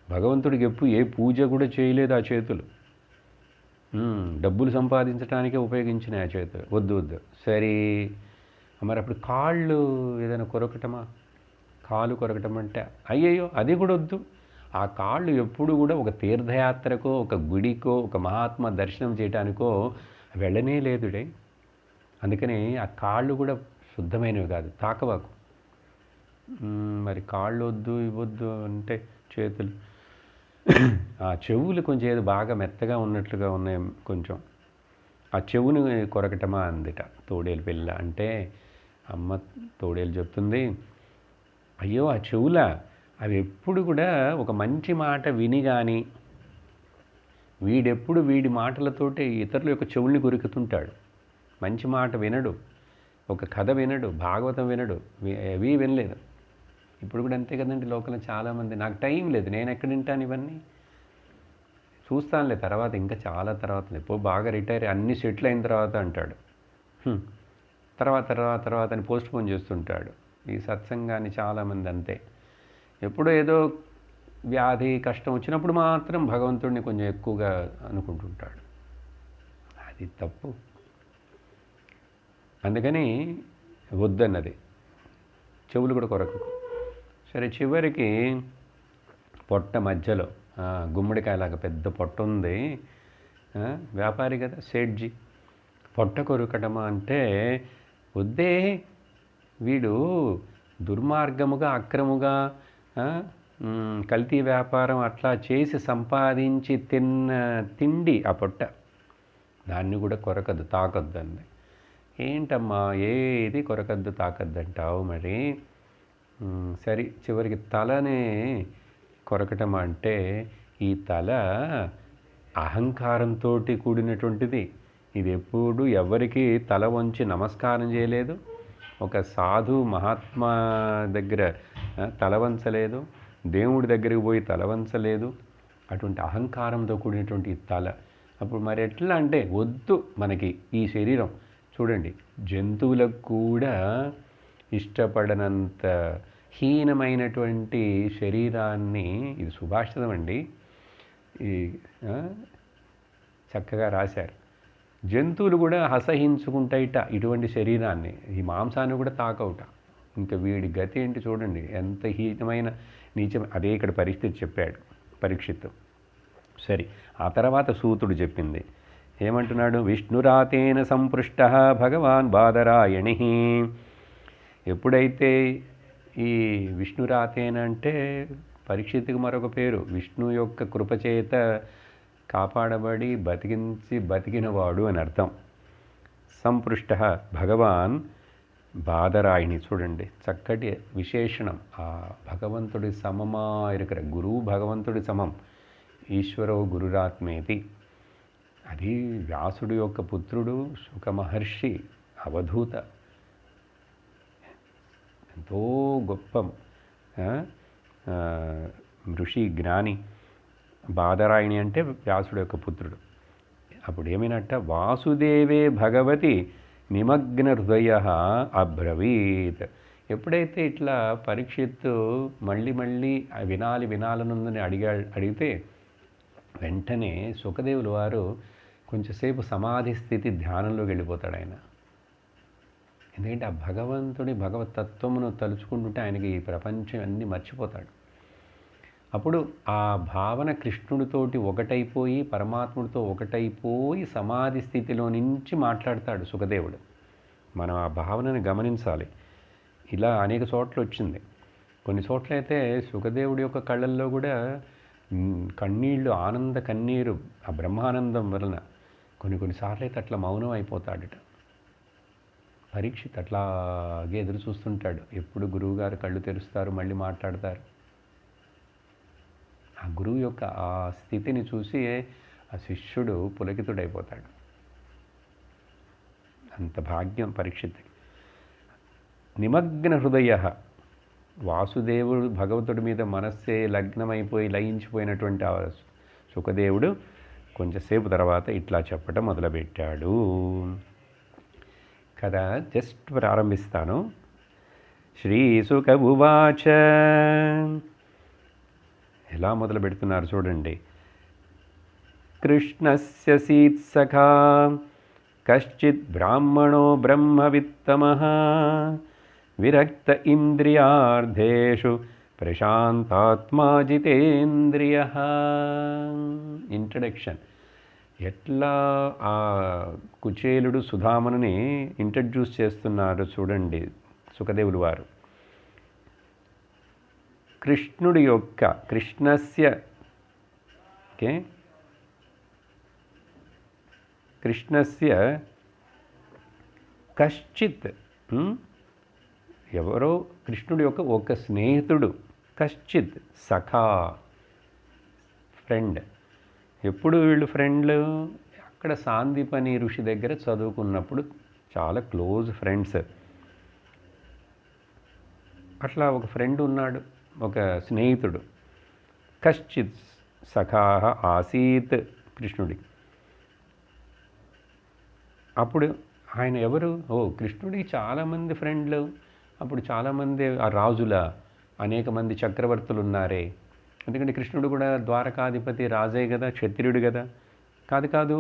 భగవంతుడికి ఎప్పుడు ఏ పూజ కూడా చేయలేదు ఆ చేతులు, డబ్బులు సంపాదించడానికే ఉపయోగించినాయి ఆ చేతులు, వద్దు. సరే మరి అప్పుడు కాళ్ళు ఏదైనా కొరకటమా, కాలు కొరకటం అంటే, అయ్యయ్యో అది కూడా వద్దు. ఆ కాళ్ళు ఎప్పుడు కూడా ఒక తీర్థయాత్రకో, ఒక గుడికో, ఒక మహాత్మ దర్శనం చేయడానికో వెళ్ళనే లేదుడే. అందుకని ఆ కాళ్ళు కూడా శుద్ధమైనవి కాదు, తాకవాకు. మరి కాళ్ళు వద్దు, ఇవ్వద్దు అంటే చేతులు, ఆ చెవులు కొంచెం ఏదో బాగా మెత్తగా ఉన్నట్లుగా ఉన్నాయి కొంచెం, ఆ చెవుని కొరకటమా అందిట తోడేలు పిల్ల అంటే. అమ్మ తోడేలు చెప్తుంది, అయ్యో ఆ చెవులా, అవి ఎప్పుడు కూడా ఒక మంచి మాట విని కానీ, వీడెప్పుడు వీడి మాటలతోటి ఇతరుల యొక్క చెవుల్ని కొరుకుతుంటాడు, మంచి మాట వినడు, ఒక కథ వినడు, భాగవతం వినడు, అవి వినలేదు. ఇప్పుడు కూడా అంతే కదండి లోకంలో చాలామంది, నాకు టైం లేదు, నేను ఎక్కడ వింటాను ఇవన్నీ, చూస్తానులే తర్వాత, ఇంకా చాలా తర్వాత, ఎప్పుడు బాగా రిటైర్ అన్నీ సెటిల్ అయిన తర్వాత అంటాడు, తర్వాత అని పోస్ట్ పోన్ చేస్తుంటాడు. ఈ సత్సంగాన్ని చాలామంది అంతే. ఎప్పుడో ఏదో వ్యాధి కష్టం వచ్చినప్పుడు మాత్రం భగవంతుడిని కొంచెం ఎక్కువగా అనుకుంటుంటాడు. అది తప్పు. అందుకని వద్దన్నది. చెవులు కూడా కొరకు. సరే, చివరికి పొట్ట మధ్యలో గుమ్మడికాయలాగా పెద్ద పొట్ట ఉంది. వ్యాపారి కదా, సేట్జీ. పొట్ట కొరకటమా అంటే వద్దే, వీడు దుర్మార్గముగా అక్రముగా కల్తీ వ్యాపారం అట్లా చేసి సంపాదించి తిండి ఆ పొట్ట, దాన్ని కూడా కొరకద్దు, తాకొద్దు అంది. ఏంటమ్మా ఏది కొరకద్దు తాకద్దు అంటావు మరి? సరే, చివరికి తలనే కొరకటం అంటే ఈ తల అహంకారంతో కూడినటువంటిది. ఇది ఎప్పుడు ఎవరికి తల వంచి నమస్కారం చేయలేదు, ఒక సాధు మహాత్మా దగ్గర తల వంచలేదు, దేవుడి దగ్గరికి పోయి తల వంచలేదు. అటువంటి అహంకారంతో కూడినటువంటి ఈ తల. అప్పుడు మరి ఎట్లా అంటే వద్దు మనకి ఈ శరీరం. చూడండి, జంతువులకు కూడా ఇష్టపడనంత హీనమైనటువంటి శరీరాన్ని, ఇది సుభాషితం అండి, ఈ చక్కగా రాశారు. జంతువులు కూడా అసహించుకుంటాయిట ఇటువంటి శరీరాన్ని, ఈ మాంసాన్ని కూడా తాకవుట. ఇంకా వీడి గతి ఏంటి చూడండి, ఎంత హీనమైన నీచం. అదే ఇక్కడ పరిస్థితి చెప్పాడు పరీక్షిత్తు. సరే, ఆ తర్వాత సూతుడు చెప్పింది ఏమంటున్నాడు? విష్ణురాతేన సంపృష్ట భగవాన్ బాదరాయణి. ఎప్పుడైతే ఈ విష్ణురాతేన అంటే పరీక్షిత్తుకు మరొక పేరు, విష్ణు యొక్క కృపచేత కాపాడబడి బతికినవాడు అని అర్థం. సంపృష్ట భగవాన్ బాదరాయణి. చూడండి, చక్కటి విశేషణం. ఆ భగవంతుడి సమమా ఇరుకర, గురువు భగవంతుడి సమం. ఈశ్వరో గురురాత్మేతి. అది వ్యాసుడు యొక్క పుత్రుడు, శుక మహర్షి, అవధూత, ఎంతో గొప్ప ఋషి జ్ఞాని. బాదరాయణి అంటే వ్యాసుడు యొక్క పుత్రుడు. అప్పుడు ఏమైనట్ట? వాసుదేవే భగవతి నిమగ్న హృదయ అబ్రవీత్. ఎప్పుడైతే ఇట్లా పరీక్షిత్తు మళ్ళీ వినాలనుందని అడిగితే వెంటనే సుఖదేవులు వారు కొంచెంసేపు సమాధి స్థితి ధ్యానంలోకి వెళ్ళిపోతాడు ఆయన. ఎందుకంటే ఆ భగవంతుడి భగవతత్వమును తలుచుకుంటుంటే ఆయనకి ఈ ప్రపంచం అన్నీ మర్చిపోతాడు. అప్పుడు ఆ భావన కృష్ణుడితోటి ఒకటైపోయి, పరమాత్ముడితో ఒకటైపోయి సమాధి స్థితిలో నుంచి మాట్లాడతాడు సుఖదేవుడు. మనం ఆ భావనని గమనించాలి. ఇలా అనేక చోట్ల వచ్చింది. కొన్ని చోట్లయితే సుఖదేవుడి యొక్క కళ్ళల్లో కూడా కన్నీళ్ళు, ఆనంద కన్నీరు, ఆ బ్రహ్మానందం వలన. కొన్నిసార్లు అయితే అట్లా మౌనం అయిపోతాడట. పరీక్షిత్ అట్లాగే ఎదురు చూస్తుంటాడు, ఎప్పుడు గురువుగారు కళ్ళు తెరుస్తారు, మళ్ళీ మాట్లాడతారు. ఆ గురువు యొక్క ఆ స్థితిని చూసి ఆ శిష్యుడు పులకితుడైపోతాడు. అంత భాగ్యం పరీక్షిత్తుకి. నిమగ్న హృదయ. వాసుదేవుడు భగవంతుడి మీద మనస్సే లగ్నమైపోయి లయించిపోయినటువంటి ఆ సుఖదేవుడు కొంచెంసేపు తర్వాత ఇట్లా చెప్పటం మొదలుపెట్టాడు కదా. జస్ట్ ప్రారంభిస్తాను. శ్రీసుక ఉవాచ. ఎలా మొదలు పెడుతున్నారు చూడండి. కృష్ణస్య సీత్సఖా కశ్చిత్ బ్రాహ్మణో బ్రహ్మవిత్తమః విరక్త ఇంద్రియార్థేషు ప్రశాంతాత్మా జితేంద్రియః. ఇంట్రడక్షన్. ఎట్లా ఆ కుచేలుడు సుధామనుని ఇంట్రడ్యూస్ చేస్తున్నారు చూడండి సుఖదేవులు వారు. కృష్ణుడి యొక్క, కృష్ణస్య, ఓకే, కృష్ణస్య కశ్చిత్, ఎవరో కృష్ణుడి యొక్క ఒక స్నేహితుడు, కశ్చిత్ సఖా, ఫ్రెండ్. ఎప్పుడు వీళ్ళు ఫ్రెండ్లు? అక్కడ సాందీపని ఋషి దగ్గర చదువుకున్నప్పుడు చాలా క్లోజ్ ఫ్రెండ్స్. అట్లా ఒక ఫ్రెండ్ ఉన్నాడు, ఒక స్నేహితుడు. కశ్చిత్ సఖా ఆసీత్ కృష్ణుడికి. అప్పుడు ఆయన ఎవరు? ఓ, కృష్ణుడికి చాలామంది ఫ్రెండ్లు. అప్పుడు చాలామంది ఆ రాజుల అనేక మంది చక్రవర్తులు ఉన్నారే, ఎందుకంటే కృష్ణుడు కూడా ద్వారకాధిపతి రాజే కదా, క్షత్రియుడు కదా. కాదు కాదు,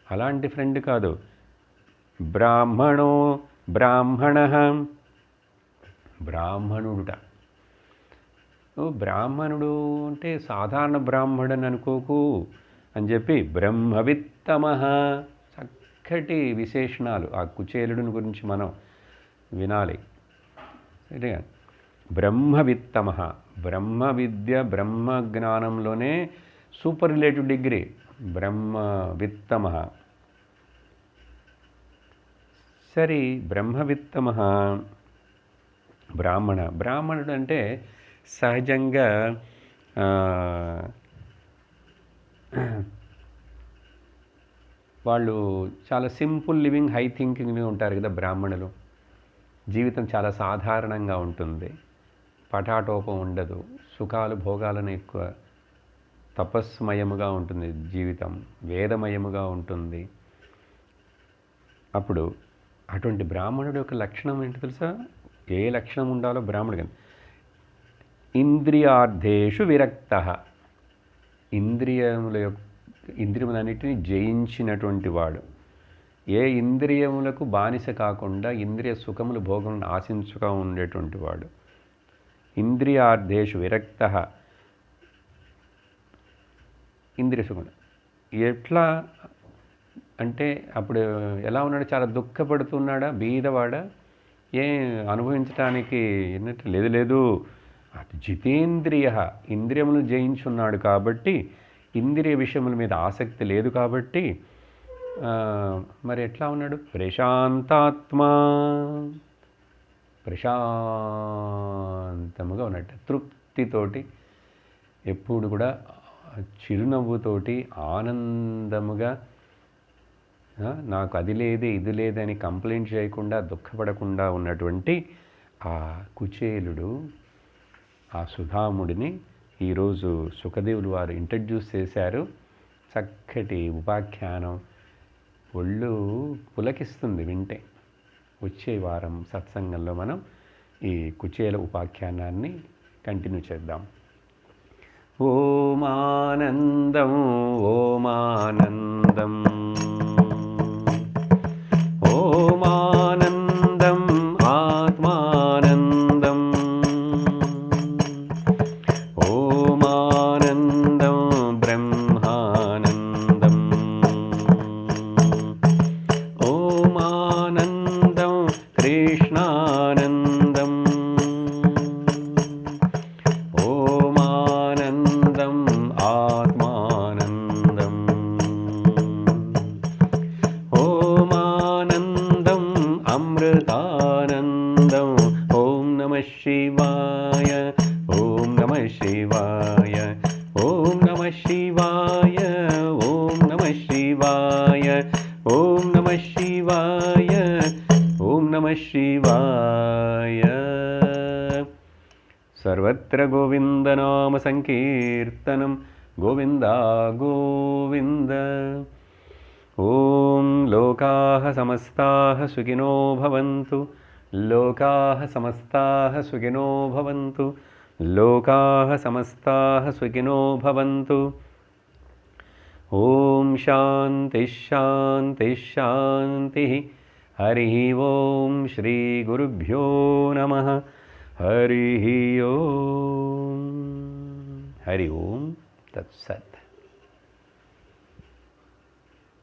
అలాంటి ఫ్రెండ్ కాదు. బ్రాహ్మణో బ్రాహ్మణ, బ్రాహ్మణుడుట. బ్రాహ్మణుడు అంటే సాధారణ బ్రాహ్మణుడు అనుకోకు అని చెప్పి బ్రహ్మవిత్తమ, చక్కటి విశేషణాలు ఆ కుచేలుడిని గురించి మనం వినాలి. సరేగా, బ్రహ్మవిత్తమ, బ్రహ్మ విద్య బ్రహ్మ జ్ఞానంలోనే సూపర్రిలేటివ్ డిగ్రీ బ్రహ్మవిత్తమ. సరే, బ్రహ్మవిత్తమ బ్రాహ్మణ. బ్రాహ్మణుడు అంటే సహజంగా వాళ్ళు చాలా సింపుల్ లివింగ్, హై థింకింగ్ ఉంటారు కదా బ్రాహ్మణులు. జీవితం చాలా సాధారణంగా ఉంటుంది, పటాటోపం ఉండదు, సుఖాలు భోగాలను ఎక్కువ, తపస్మయముగా ఉంటుంది జీవితం, వేదమయముగా ఉంటుంది. అప్పుడు అటువంటి బ్రాహ్మణుడి యొక్క లక్షణం ఏంటి తెలుసా? ఏ లక్షణం ఉండాలో బ్రాహ్మణుడు, ఇంద్రియార్థేషు విరక్త, ఇంద్రియములన్నిటినీ జయించినటువంటి వాడు. ఏ ఇంద్రియములకు బానిస కాకుండా ఇంద్రియ సుఖములు భోగములను ఆశించుగా ఉండేటువంటి వాడు. ఇంద్రియార్థేషు విరక్త, ఇంద్రియ సుఖం ఎట్లా అంటే అప్పుడు ఎలా ఉన్నాడు? చాలా దుఃఖపడుతున్నాడా? బీదవాడా? అనుభవించడానికి ఏంటంటే లేదు లేదు, అది జితేంద్రియ, ఇంద్రియములు జయించున్నాడు కాబట్టి, ఇంద్రియ విషయముల మీద ఆసక్తి లేదు కాబట్టి మరి ఎట్లా ఉన్నాడు? ప్రశాంతాత్మా, ప్రశాంతముగా ఉన్నట్టు, తృప్తితోటి, ఎప్పుడు కూడా చిరునవ్వుతోటి ఆనందముగా, నాకు అది లేదే ఇది లేదని కంప్లైంట్ చేయకుండా దుఃఖపడకుండా ఉన్నటువంటి ఆ కుచేలుడు, ఆ సుధాముడిని ఈరోజు సుఖదేవులు వారు ఇంట్రడ్యూస్ చేశారు. చక్కటి ఉపాఖ్యానం, ఒళ్ళు పులకిస్తుంది వింటే. వచ్చే వారం సత్సంగంలో మనం ఈ కుచేల ఉపాఖ్యానాన్ని కంటిన్యూ చేద్దాం. ఓమానందం ఓమానందం ఓమానందం ఆత్మానందం ఓమానందం బ్రహ్మానందం ఓమానందం కృష్ణానందం ఓమానందం ఆత్మానందం ఓమానందం అమృతానందం. ఓం నమః శివాయ, ఓం నమః శివాయ, ఓం నమః శివాయ, ఓం నమః శివాయ, ఓం నమః శివాయ, ఓం నమః శివాయ. సర్వత్ర గోవిందనామ సంకీర్తనం, గోవింద గోవింద. ఓం లోకాః సమస్తాః సుఖినో భవంతు, లోకాః సమస్తాః సుఖినో భవంతు, లోకాః సమస్తాః సుఖినో భవంతు. ఓం శాంతి శాంతి శాంతి. హరి ఓం శ్రీ గురుభ్యో నమః. హరి ఓం. హరి ఓం తత్సత్.